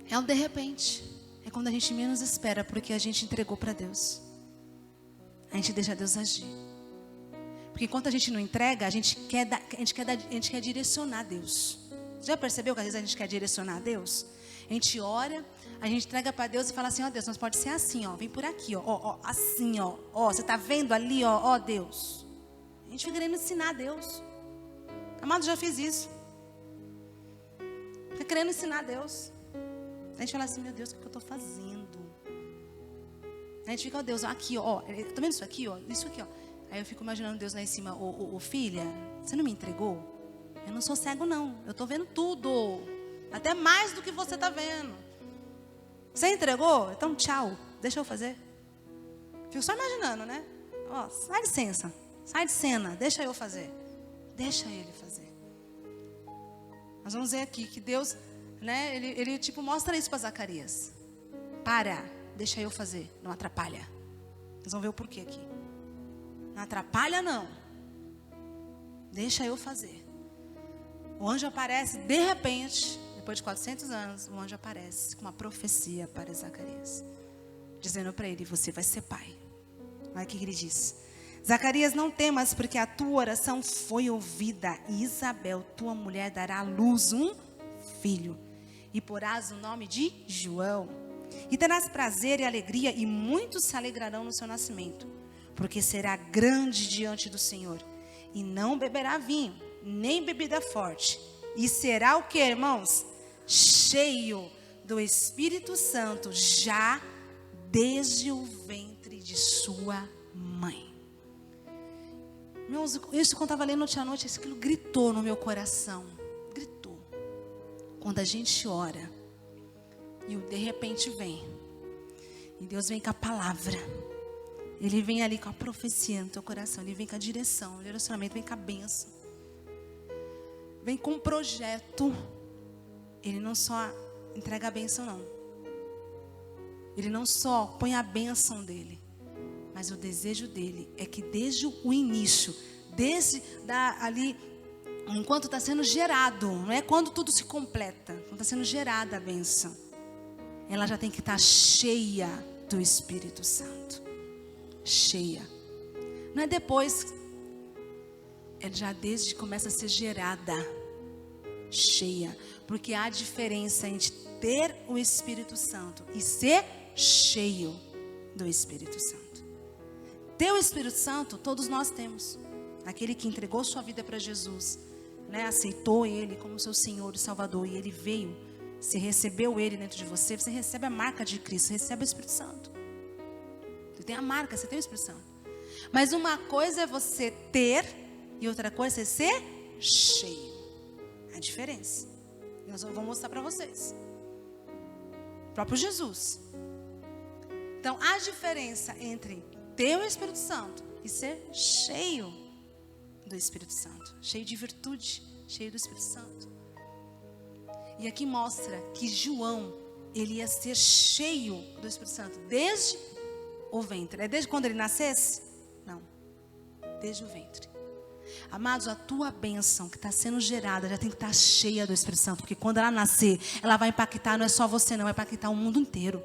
é o de repente. É quando a gente menos espera, porque a gente entregou para Deus. A gente deixa Deus agir. Porque enquanto a gente não entrega, a gente quer direcionar Deus. Já percebeu que às vezes a gente quer direcionar Deus? A gente ora, a gente entrega para Deus e fala assim: ó Deus, mas pode ser assim, ó, vem por aqui, ó, assim, ó, você está vendo ali, ó, Deus. A gente fica querendo ensinar a Deus. Amado, já fiz isso. Fica querendo ensinar a Deus. A gente fala assim: meu Deus, o que eu estou fazendo? A gente fica: ó Deus, ó, aqui, ó, tá vendo isso aqui, ó, isso aqui, ó. Aí eu fico imaginando Deus lá em cima: ô filha, você não me entregou? Eu não sou cego não, eu estou vendo tudo. Até mais do que você está vendo. Você entregou? Então tchau, deixa eu fazer. Fico só imaginando, né? Ó, sai de cena, deixa eu fazer. Deixa ele fazer. Nós vamos ver aqui que Deus, né, ele tipo mostra isso para Zacarias. Deixa eu fazer, não atrapalha. Nós vamos ver o porquê aqui. Não atrapalha não. Deixa eu fazer. O anjo aparece, de repente, depois de 400 anos, o anjo aparece com uma profecia para Zacarias, dizendo para ele: você vai ser pai. Olha o que ele diz: Zacarias, não temas, porque a tua oração foi ouvida, e Isabel, tua mulher, dará à luz um filho, e porás o nome de João, e terás prazer e alegria, e muitos se alegrarão no seu nascimento, porque será grande diante do Senhor, e não beberá vinho, nem bebida forte, e será o que, irmãos? Cheio do Espírito Santo, já desde o ventre de sua mãe. Meus, isso quando eu estava lendo ontem à noite, aquilo gritou no meu coração. Gritou. Quando a gente ora, e o de repente vem, e Deus vem com a palavra, Ele vem ali com a profecia no teu coração, Ele vem com a direção, o direcionamento, vem com a bênção, vem com um projeto. Ele não só entrega a bênção, não. Ele não só põe a bênção dele, mas o desejo dele é que desde o início, desde ali, enquanto está sendo gerado, não é quando tudo se completa, quando está sendo gerada a bênção, ela já tem que estar cheia do Espírito Santo. Cheia. Não é depois, é já desde que começa a ser gerada. Cheia. Porque há diferença entre ter o Espírito Santo e ser cheio do Espírito Santo. Ter o Espírito Santo, todos nós temos. Aquele que entregou sua vida para Jesus, né? Aceitou Ele como seu Senhor e Salvador, e Ele veio, você recebeu Ele dentro de você, você recebe a marca de Cristo, recebe o Espírito Santo. Você tem a marca, você tem o Espírito Santo. Mas uma coisa é você ter, e outra coisa é ser cheio. A diferença. Nós vamos mostrar para vocês. O próprio Jesus. Então, a diferença entre ter o Espírito Santo e ser cheio do Espírito Santo. Cheio de virtude, cheio do Espírito Santo. E aqui mostra que João, ele ia ser cheio do Espírito Santo desde o ventre. É desde quando ele nascesse? Não. Desde o ventre. Amados, a tua bênção que está sendo gerada já tem que estar cheia do Espírito Santo. Porque quando ela nascer, ela vai impactar, não é só você não, vai impactar o mundo inteiro.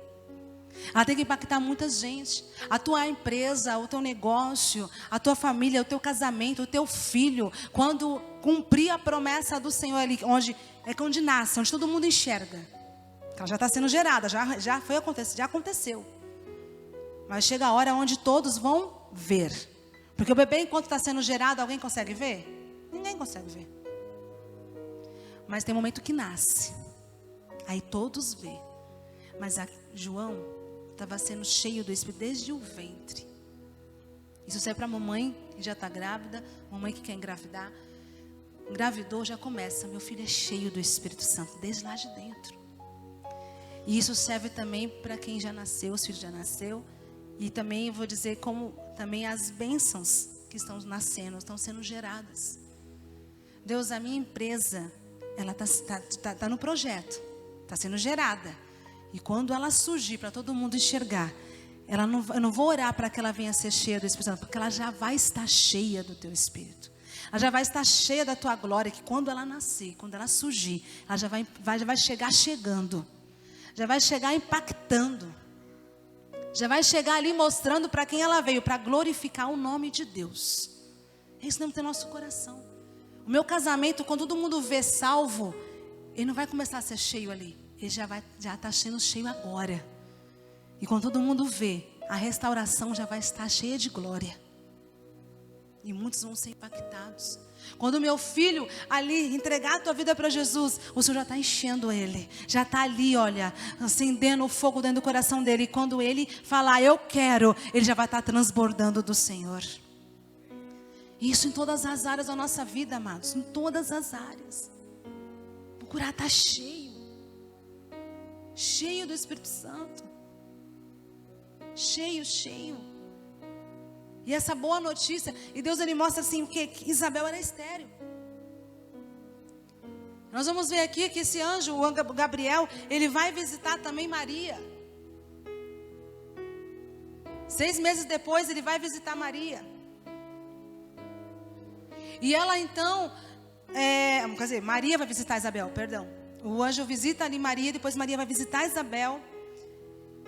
Ela tem que impactar muita gente. A tua empresa, o teu negócio, a tua família, o teu casamento, o teu filho. Quando cumprir a promessa do Senhor ali, onde nasce, onde todo mundo enxerga. Ela já está sendo gerada, já aconteceu. Mas chega a hora onde todos vão ver. Porque o bebê, enquanto está sendo gerado, alguém consegue ver? Ninguém consegue ver. Mas tem um momento que nasce. Aí todos vê. Mas João estava sendo cheio do Espírito desde o ventre. Isso serve para a mamãe que já está grávida, mamãe que quer engravidar. Engravidou, já começa. Meu filho é cheio do Espírito Santo, desde lá de dentro. E isso serve também para quem já nasceu, os filhos já nasceu. E também eu vou dizer como também as bênçãos que estão nascendo, estão sendo geradas. Deus, a minha empresa, ela tá no projeto, está sendo gerada. E quando ela surgir para todo mundo enxergar, eu não vou orar para que ela venha ser cheia do Espírito Santo, porque ela já vai estar cheia do teu Espírito. Ela já vai estar cheia da tua glória, que quando ela nascer, quando ela surgir, ela já vai chegar chegando. Já vai chegar impactando. Já vai chegar ali mostrando para quem ela veio, para glorificar o nome de Deus. É isso mesmo que tem no nosso coração. O meu casamento, quando todo mundo vê salvo, ele não vai começar a ser cheio ali. Ele já está sendo cheio agora. E quando todo mundo vê, a restauração já vai estar cheia de glória. E muitos vão ser impactados. Quando o meu filho ali entregar a tua vida para Jesus, o Senhor já está enchendo ele. Já está ali, olha, acendendo o fogo dentro do coração dele. E quando ele falar, eu quero, ele já vai estar transbordando do Senhor. Isso em todas as áreas da nossa vida, amados. Em todas as áreas. Procurar estar cheio. Cheio do Espírito Santo. Cheio, cheio. E essa boa notícia, e Deus ele mostra assim que Isabel era estéril. Nós vamos ver aqui que esse anjo, o anjo Gabriel, ele vai visitar também Maria. 6 meses depois ele vai visitar Maria. E ela então, quer dizer, Maria vai visitar Isabel, perdão. O anjo visita ali Maria, depois Maria vai visitar Isabel.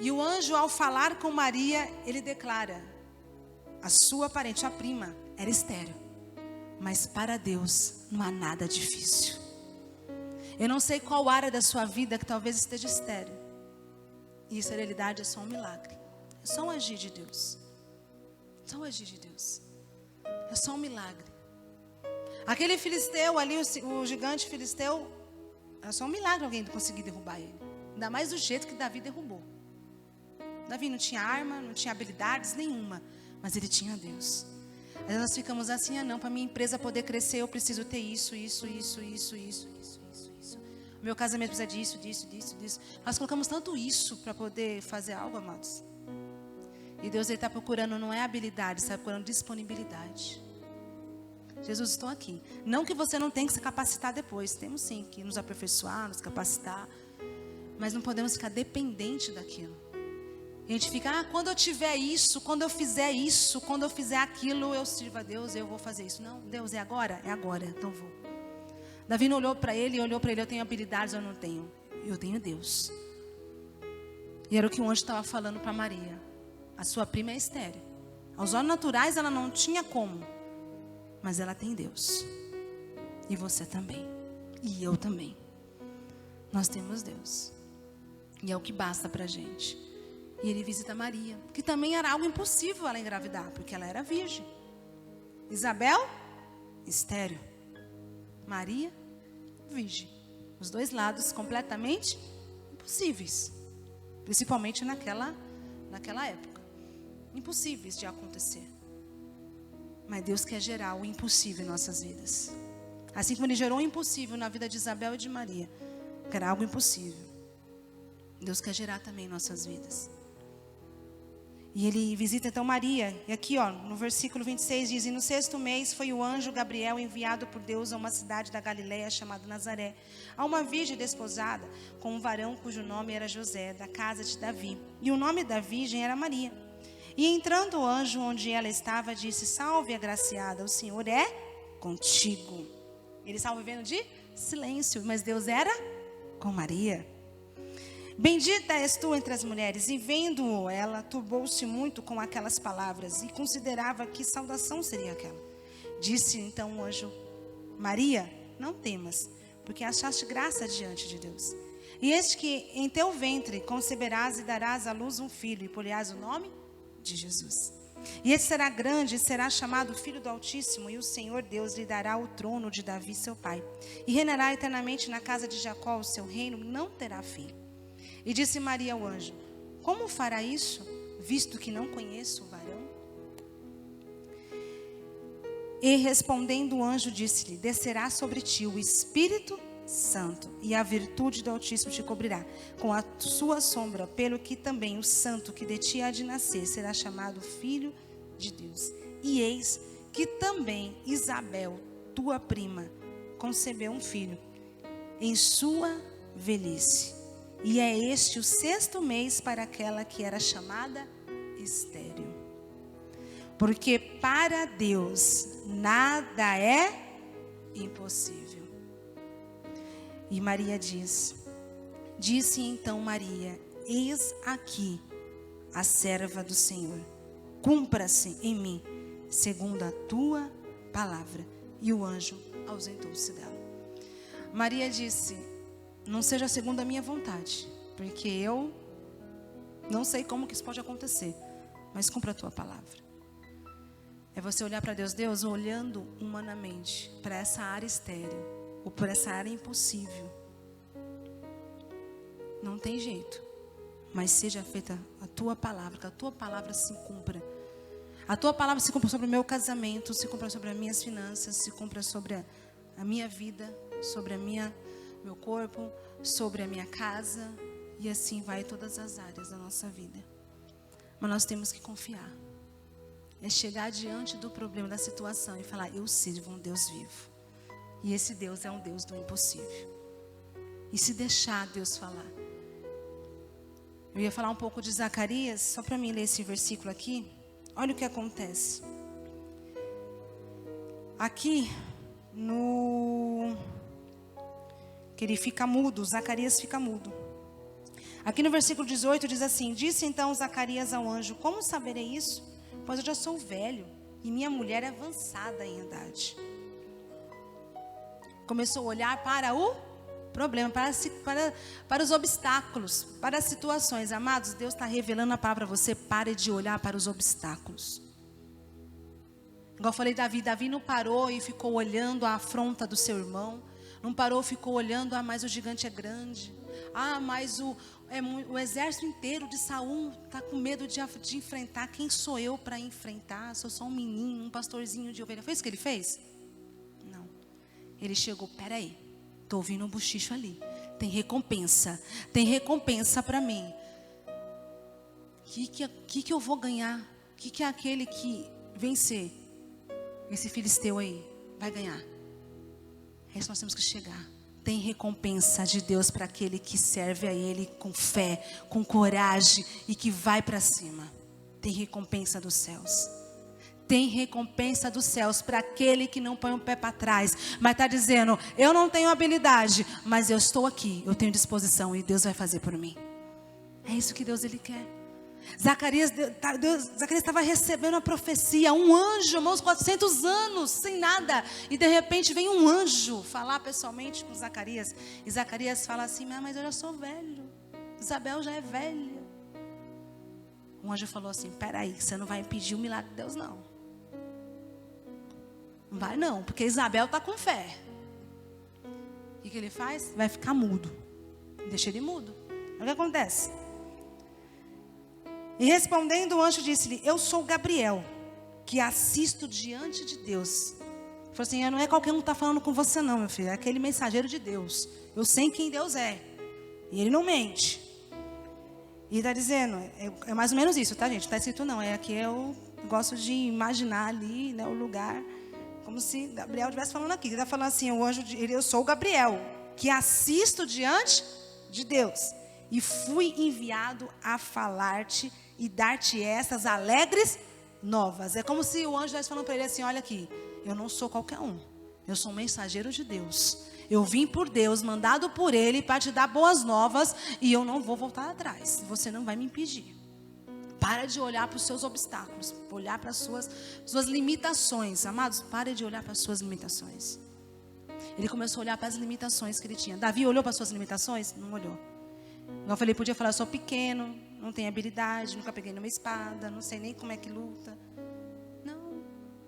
E o anjo, ao falar com Maria, ele declara: a sua parente, a prima, era estéril. Mas para Deus não há nada difícil. Eu não sei qual área da sua vida que talvez esteja estéril. E esterilidade é só um milagre. É só um agir de Deus. É só um agir de Deus. É só um milagre. Aquele filisteu ali, o gigante filisteu, era só um milagre alguém conseguir derrubar ele. Ainda mais do jeito que Davi derrubou. Davi não tinha arma, não tinha habilidades nenhuma, mas ele tinha Deus. Às vezes nós ficamos assim: não, para minha empresa poder crescer eu preciso ter isso. O meu casamento precisa disso. Nós colocamos tanto isso para poder fazer algo, amados. E Deus está procurando, não é habilidade, está procurando disponibilidade. Jesus, estou aqui. Não que você não tenha que se capacitar depois. Temos sim que nos aperfeiçoar, nos capacitar. Mas não podemos ficar dependente daquilo. E a gente fica: quando eu tiver isso, quando eu fizer isso, quando eu fizer aquilo, eu sirvo a Deus, eu vou fazer isso. Não, Deus, é agora? É agora, então vou. Davi não olhou para ele, eu tenho habilidades ou não tenho? Eu tenho Deus. E era o que o anjo estava falando para Maria. A sua prima é estéril. Aos olhos naturais ela não tinha como. Mas ela tem Deus. E você também. E eu também. Nós temos Deus. E é o que basta para a gente. E ele visita Maria, que também era algo impossível ela engravidar, porque ela era virgem. Isabel, estéril. Maria, virgem. Os dois lados completamente impossíveis. Principalmente naquela época. Impossíveis de acontecer. Mas Deus quer gerar o impossível em nossas vidas. Assim como Ele gerou o impossível na vida de Isabel e de Maria, que era algo impossível, Deus quer gerar também em nossas vidas. E Ele visita então Maria. E aqui no versículo 26 diz: e no 6º mês foi o anjo Gabriel enviado por Deus a uma cidade da Galileia chamada Nazaré, a uma virgem desposada com um varão cujo nome era José, da casa de Davi. E o nome da virgem era Maria. E entrando o anjo onde ela estava, disse: salve, agraciada, o Senhor é contigo. Eles estavam vivendo de silêncio, mas Deus era com Maria. Bendita és tu entre as mulheres. E vendo ela, turbou-se muito com aquelas palavras e considerava que saudação seria aquela. Disse então o anjo: Maria, não temas, porque achaste graça diante de Deus. E eis que em teu ventre conceberás e darás à luz um filho, e porás o nome de Jesus. E esse será grande e será chamado Filho do Altíssimo, e o Senhor Deus lhe dará o trono de Davi seu pai, e reinará eternamente na casa de Jacó. O seu reino não terá fim. E disse Maria ao anjo: como fará isso, visto que não conheço o varão? E respondendo o anjo, disse-lhe: descerá sobre ti o Espírito Santo, e a virtude do Altíssimo te cobrirá com a sua sombra, pelo que também o santo que de ti há de nascer será chamado Filho de Deus. E eis que também Isabel, tua prima, concebeu um filho em sua velhice. E é este o 6º mês para aquela que era chamada estéril. Porque para Deus nada é impossível. E Maria disse então Maria: eis aqui a serva do Senhor, cumpra-se em mim segundo a tua palavra. E o anjo ausentou-se dela. Maria disse: não seja segundo a minha vontade, porque eu não sei como que isso pode acontecer, mas cumpra a tua palavra. É você olhar para Deus. Deus, olhando humanamente para essa área estéril, ou por essa área impossível, não tem jeito, mas seja feita a tua palavra, que a tua palavra se cumpra. A tua palavra se cumpra sobre o meu casamento, se cumpra sobre as minhas finanças, se cumpra sobre a minha vida, sobre meu corpo, sobre a minha casa, e assim vai todas as áreas da nossa vida. Mas nós temos que confiar. É chegar diante do problema, da situação, e falar: eu sirvo um Deus vivo. E esse Deus é um Deus do impossível. E se deixar Deus falar. Eu ia falar um pouco de Zacarias, só para mim ler esse versículo aqui. Olha o que acontece. Aqui, que ele fica mudo, Zacarias fica mudo. Aqui no versículo 18 diz assim: disse então Zacarias ao anjo: como saberei isso? Pois eu já sou velho e minha mulher é avançada em idade. Começou a olhar para o problema, para os obstáculos, para as situações. Amados, Deus está revelando a palavra para você: pare de olhar para os obstáculos. Igual eu falei, Davi não parou e ficou olhando a afronta do seu irmão. Não parou, ficou olhando: mas o gigante é grande. Mas o exército inteiro de Saul está com medo de enfrentar. Quem sou eu para enfrentar? Sou só um menino, um pastorzinho de ovelha. Foi isso que ele fez? Não. Ele chegou: peraí, estou ouvindo um bochicho ali. Tem recompensa para mim. Que eu vou ganhar? Que é aquele que vencer esse filisteu aí vai ganhar? É isso que nós temos que chegar. Tem recompensa de Deus para aquele que serve a Ele com fé, com coragem e que vai para cima. Tem recompensa dos céus. Tem recompensa dos céus para aquele que não põe o pé para trás, mas está dizendo: eu não tenho habilidade, mas eu estou aqui, eu tenho disposição e Deus vai fazer por mim. É isso que Deus Ele quer. Zacarias estava recebendo a profecia, um anjo, irmãos, 400 anos, sem nada, e de repente vem um anjo falar pessoalmente com Zacarias, e Zacarias fala assim: mas eu já sou velho, Isabel já é velha. O anjo falou assim: peraí, você não vai impedir o milagre de Deus não. Não vai não, porque Isabel está com fé. O que ele faz? Vai ficar mudo, deixa ele mudo. O que acontece? E respondendo o anjo disse-lhe: eu sou Gabriel, que assisto diante de Deus. Ele falou assim: não é qualquer um que está falando com você não, meu filho, é aquele mensageiro de Deus. Eu sei quem Deus é, e Ele não mente. E está dizendo, é mais ou menos isso, tá, gente? Não está escrito não, aqui eu gosto de imaginar ali, né, o lugar, como se Gabriel estivesse falando aqui. Ele está falando assim: o anjo, eu sou Gabriel, que assisto diante de Deus, e fui enviado a falar-te e dar-te estas alegres novas. É como se o anjo estivesse falando para ele assim: olha aqui, eu não sou qualquer um, eu sou um mensageiro de Deus. Eu vim por Deus, mandado por Ele para te dar boas novas, e eu não vou voltar atrás. Você não vai me impedir. Para de olhar para os seus obstáculos, olhar para as suas limitações. Amados, pare de olhar para as suas limitações. Ele começou a olhar para as limitações que ele tinha. Davi olhou para as suas limitações? Não olhou. Eu falei, podia falar: eu sou pequeno, não tenho habilidade, nunca peguei numa espada, não sei nem como é que luta. Não,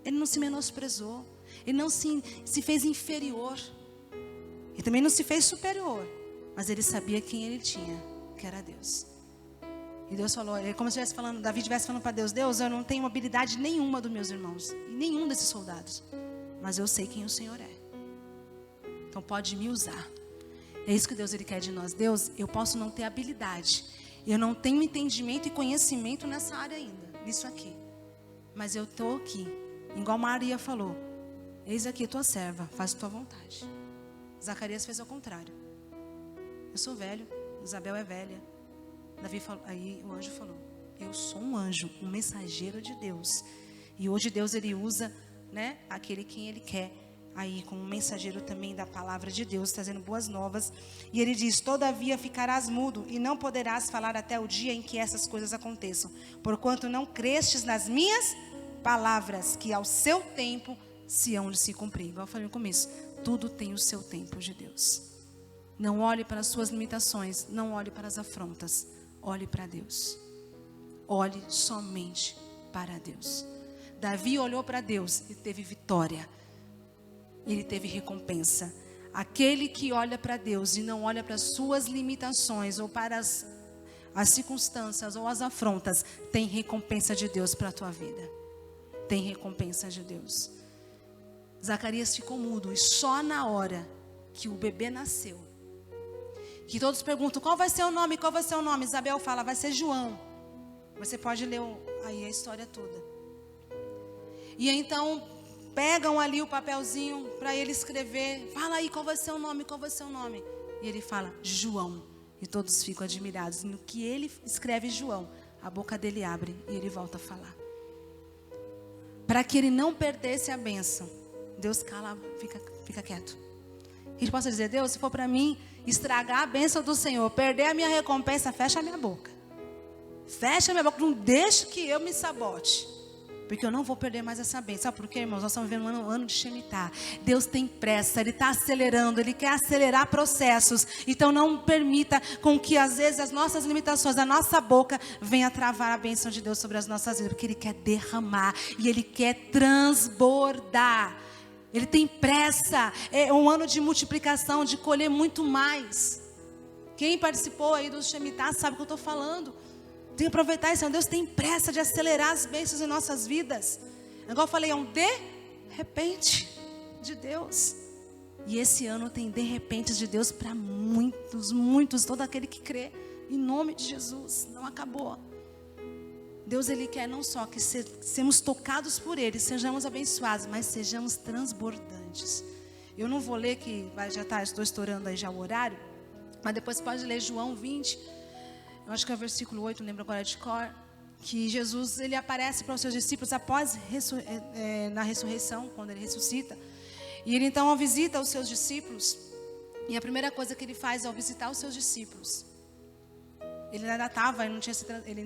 ele não se menosprezou, ele não se fez inferior, ele também não se fez superior, mas ele sabia quem ele tinha, que era Deus. E Deus falou, é como se estivesse falando, Davi estivesse falando para Deus: Deus, eu não tenho habilidade nenhuma dos meus irmãos, e nenhum desses soldados, mas eu sei quem o Senhor é, então pode me usar. É isso que Deus Ele quer de nós. Deus, eu posso não ter habilidade, eu não tenho entendimento e conhecimento nessa área ainda, nisso aqui, mas eu estou aqui, igual Maria falou: eis aqui a tua serva, faz a tua vontade. Zacarias fez ao contrário: eu sou velho, Isabel é velha. Davi falou, aí o anjo falou: eu sou um anjo, um mensageiro de Deus, e hoje Deus Ele usa, né, aquele quem Ele quer aí como mensageiro também da palavra de Deus, trazendo boas novas. E ele diz: todavia ficarás mudo e não poderás falar até o dia em que essas coisas aconteçam, porquanto não crestes nas minhas palavras, que ao seu tempo se hão de se cumprir. Igual eu falei no começo, tudo tem o seu tempo de Deus. Não olhe para as suas limitações, não olhe para as afrontas, olhe para Deus. Olhe somente para Deus. Davi olhou para Deus e teve vitória. Ele teve recompensa. Aquele que olha para Deus e não olha para as suas limitações ou para as circunstâncias ou as afrontas, tem recompensa de Deus para a tua vida. Tem recompensa de Deus. Zacarias ficou mudo, e só na hora que o bebê nasceu, que todos perguntam: qual vai ser o nome, qual vai ser o nome? Isabel fala: vai ser João. Você pode ler aí a história toda. E então pegam ali o papelzinho para ele escrever: fala aí qual vai ser o nome, qual vai ser o nome. E ele fala: João. E todos ficam admirados. No que ele escreve João, a boca dele abre e ele volta a falar. Para que ele não perdesse a bênção, Deus cala, fica quieto. A gente possa dizer: Deus, se for para mim estragar a bênção do Senhor, perder a minha recompensa, fecha a minha boca. Fecha a minha boca, não deixe que eu me sabote. Porque eu não vou perder mais essa bênção. Sabe por quê, irmãos? Nós estamos vivendo um ano de Shemitah. Deus tem pressa, Ele está acelerando, Ele quer acelerar processos. Então não permita com que às vezes as nossas limitações, a nossa boca venha travar a bênção de Deus sobre as nossas vidas. Porque Ele quer derramar e Ele quer transbordar. Ele tem pressa. É um ano de multiplicação, de colher muito mais. Quem participou aí do Shemitah sabe o que eu estou falando. Tem que aproveitar isso. Deus tem pressa de acelerar as bênçãos em nossas vidas. Igual eu falei, é um de repente de Deus. E esse ano tem de repente de Deus para muitos, todo aquele que crê. Em nome de Jesus, não acabou. Deus, Ele quer não só que sejamos tocados por Ele, sejamos abençoados, mas sejamos transbordantes. Eu não vou ler, que estou estourando aí já o horário, mas depois pode ler João 20. Eu acho que é o versículo 8, não lembro agora de cor, que Jesus, Ele aparece para os seus discípulos após na ressurreição, quando Ele ressuscita. E Ele então visita os seus discípulos, e a primeira coisa que Ele faz ao visitar os seus discípulos, Ele ainda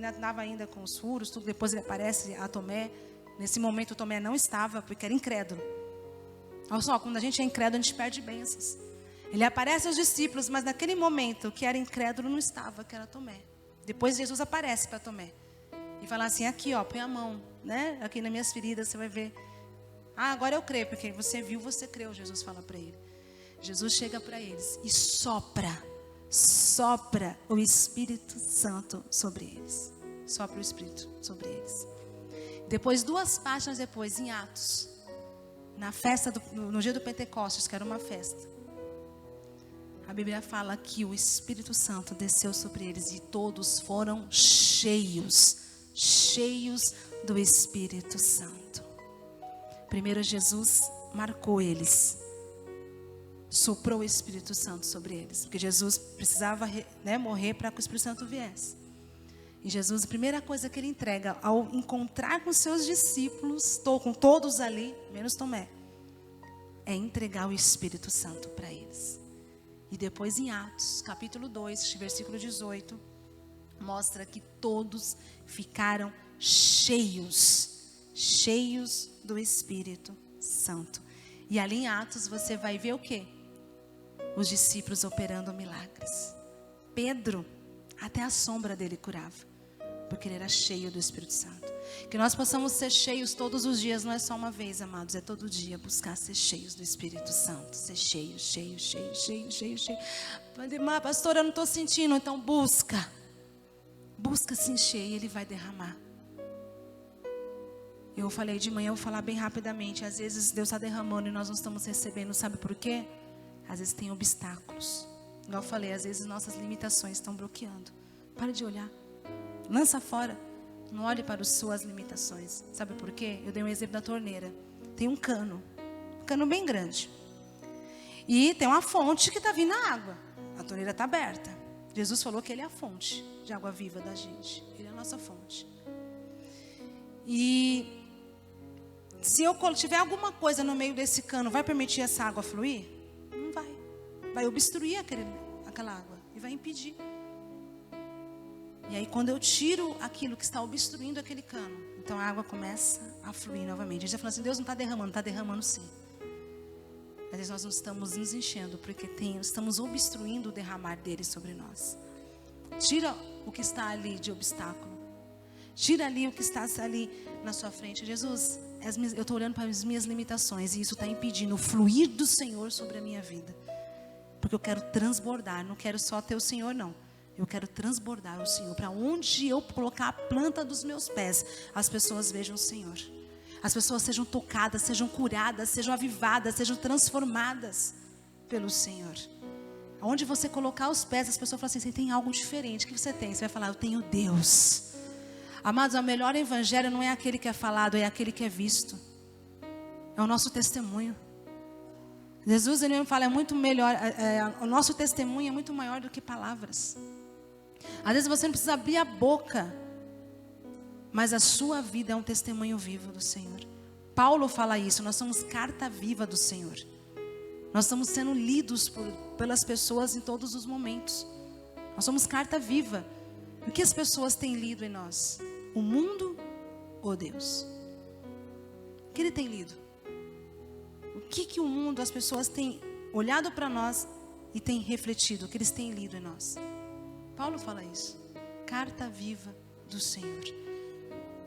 estava ainda com os furos, tudo. Depois Ele aparece a Tomé. Nesse momento Tomé não estava, porque era incrédulo. Olha só, quando a gente é incrédulo, a gente perde bênçãos. Ele aparece aos discípulos, mas naquele momento que era incrédulo não estava, que era Tomé. Depois Jesus aparece para Tomé e fala assim: aqui ó, põe a mão, né? Aqui nas minhas feridas você vai ver. Ah, agora eu creio, porque você viu, você creu. Jesus fala para ele. Jesus chega para eles e sopra o Espírito Santo sobre eles. Sopra o Espírito sobre eles. Depois, 2 páginas depois, em Atos, na festa no dia do Pentecostes, que era uma festa, a Bíblia fala que o Espírito Santo desceu sobre eles e todos foram cheios do Espírito Santo. Primeiro Jesus marcou eles, soprou o Espírito Santo sobre eles, porque Jesus precisava morrer para que o Espírito Santo viesse. E Jesus, a primeira coisa que Ele entrega ao encontrar com seus discípulos, com todos ali, menos Tomé, é entregar o Espírito Santo para eles. E depois em Atos, capítulo 2, versículo 18, mostra que todos ficaram cheios do Espírito Santo. E ali em Atos você vai ver o quê? Os discípulos operando milagres. Pedro, até a sombra dele curava, porque ele era cheio do Espírito Santo. Que nós possamos ser cheios todos os dias, não é só uma vez, amados, é todo dia buscar ser cheios do Espírito Santo. Ser cheio. Pastor, eu não estou sentindo, então busca se encher e Ele vai derramar. Eu falei de manhã, eu vou falar bem rapidamente. Às vezes Deus está derramando e nós não estamos recebendo, sabe por quê? Às vezes tem obstáculos. Igual eu falei, às vezes nossas limitações estão bloqueando. Para de olhar. Lança fora. Não olhe para as suas limitações. Sabe por quê? Eu dei um exemplo da torneira. Tem um cano bem grande. E tem uma fonte que está vindo a água. A torneira está aberta. Jesus falou que Ele é a fonte de água viva da gente. Ele é a nossa fonte. E se eu tiver alguma coisa no meio desse cano, vai permitir essa água fluir? Não vai. Vai obstruir aquela água e vai impedir. E aí quando eu tiro aquilo que está obstruindo aquele cano, então a água começa a fluir novamente. A gente vai falar assim: Deus não está derramando sim. Às vezes nós não estamos nos enchendo, porque estamos obstruindo o derramar dele sobre nós. Tira o que está ali de obstáculo. Tira ali o que está ali na sua frente. Jesus, eu estou olhando para as minhas limitações e isso está impedindo o fluir do Senhor sobre a minha vida. Porque eu quero transbordar, não quero só ter o Senhor não. Eu quero transbordar o Senhor. Para onde eu colocar a planta dos meus pés, as pessoas vejam o Senhor. As pessoas sejam tocadas, sejam curadas, sejam avivadas, sejam transformadas pelo Senhor. Onde você colocar os pés, as pessoas falam assim: você tem algo diferente. O que você tem? Você vai falar: eu tenho Deus. Amados, o melhor evangelho não é aquele que é falado, é aquele que é visto. É o nosso testemunho. Jesus, ele me fala, é muito melhor, o nosso testemunho é muito maior do que palavras. Às vezes você não precisa abrir a boca, mas a sua vida é um testemunho vivo do Senhor. Paulo fala isso, nós somos carta viva do Senhor. Nós estamos sendo lidos pelas pessoas em todos os momentos. Nós somos carta viva. O que as pessoas têm lido em nós? O mundo ou Deus? O que ele tem lido? O que o mundo, as pessoas têm olhado para nós e têm refletido? O que eles têm lido em nós? Paulo fala isso. Carta viva do Senhor.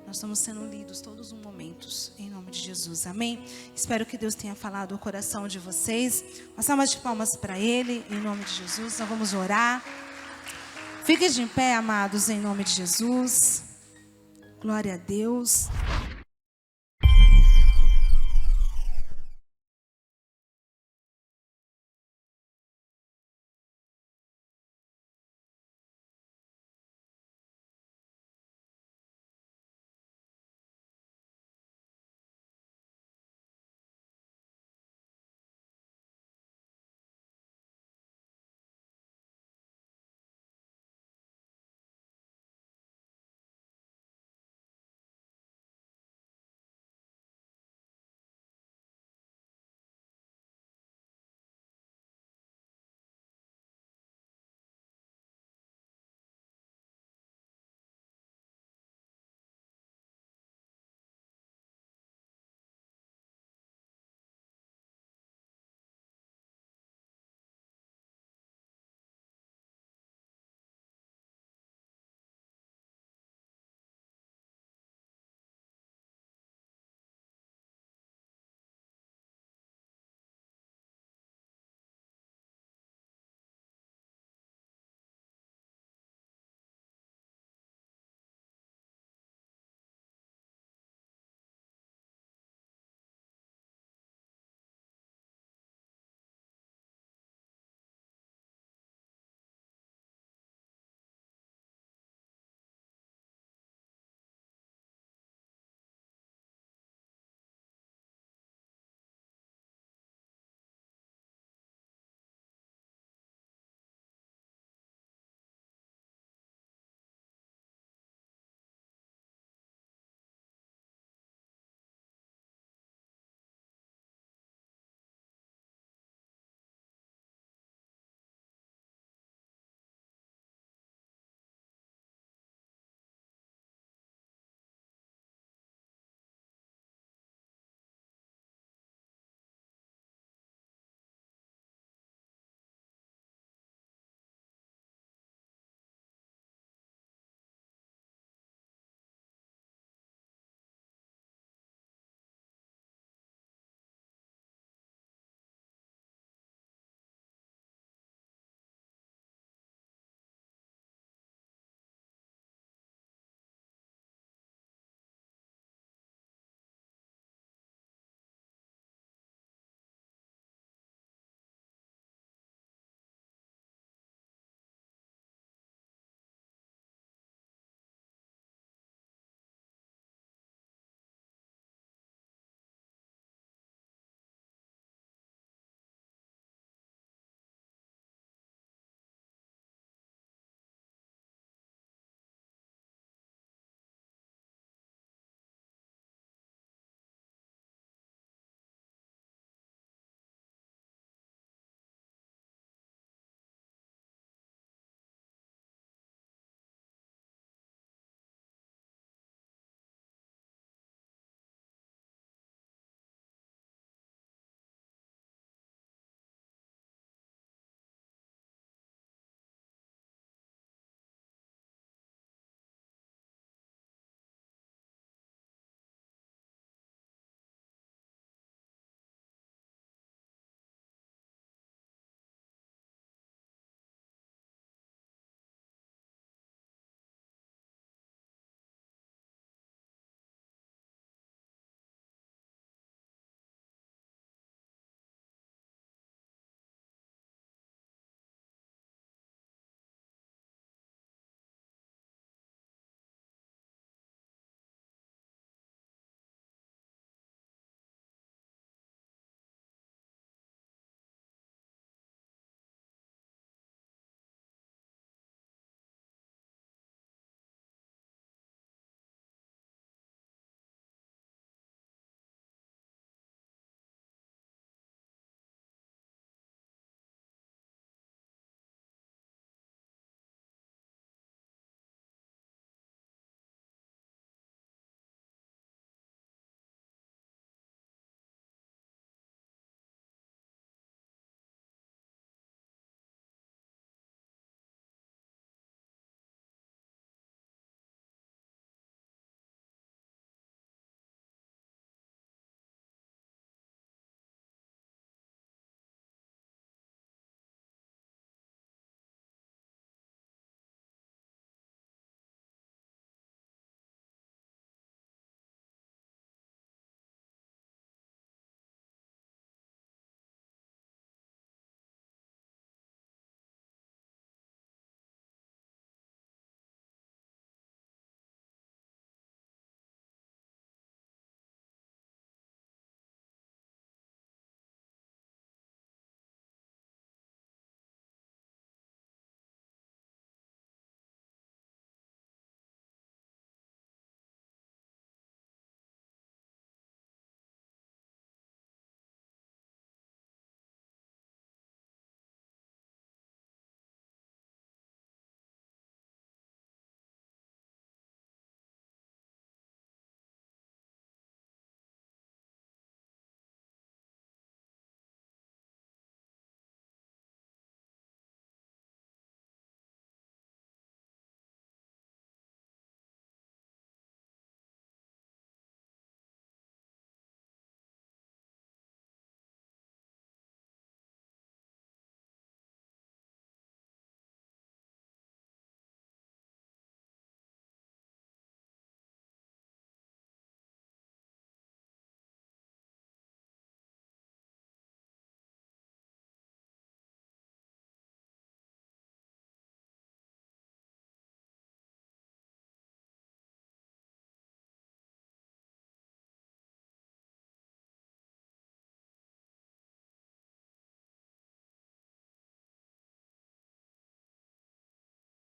Nós estamos sendo lidos todos os momentos, em nome de Jesus, amém? Espero que Deus tenha falado o coração de vocês. Uma salva de palmas para Ele, em nome de Jesus. Nós vamos orar. Fiquem de pé, amados, em nome de Jesus. Glória a Deus.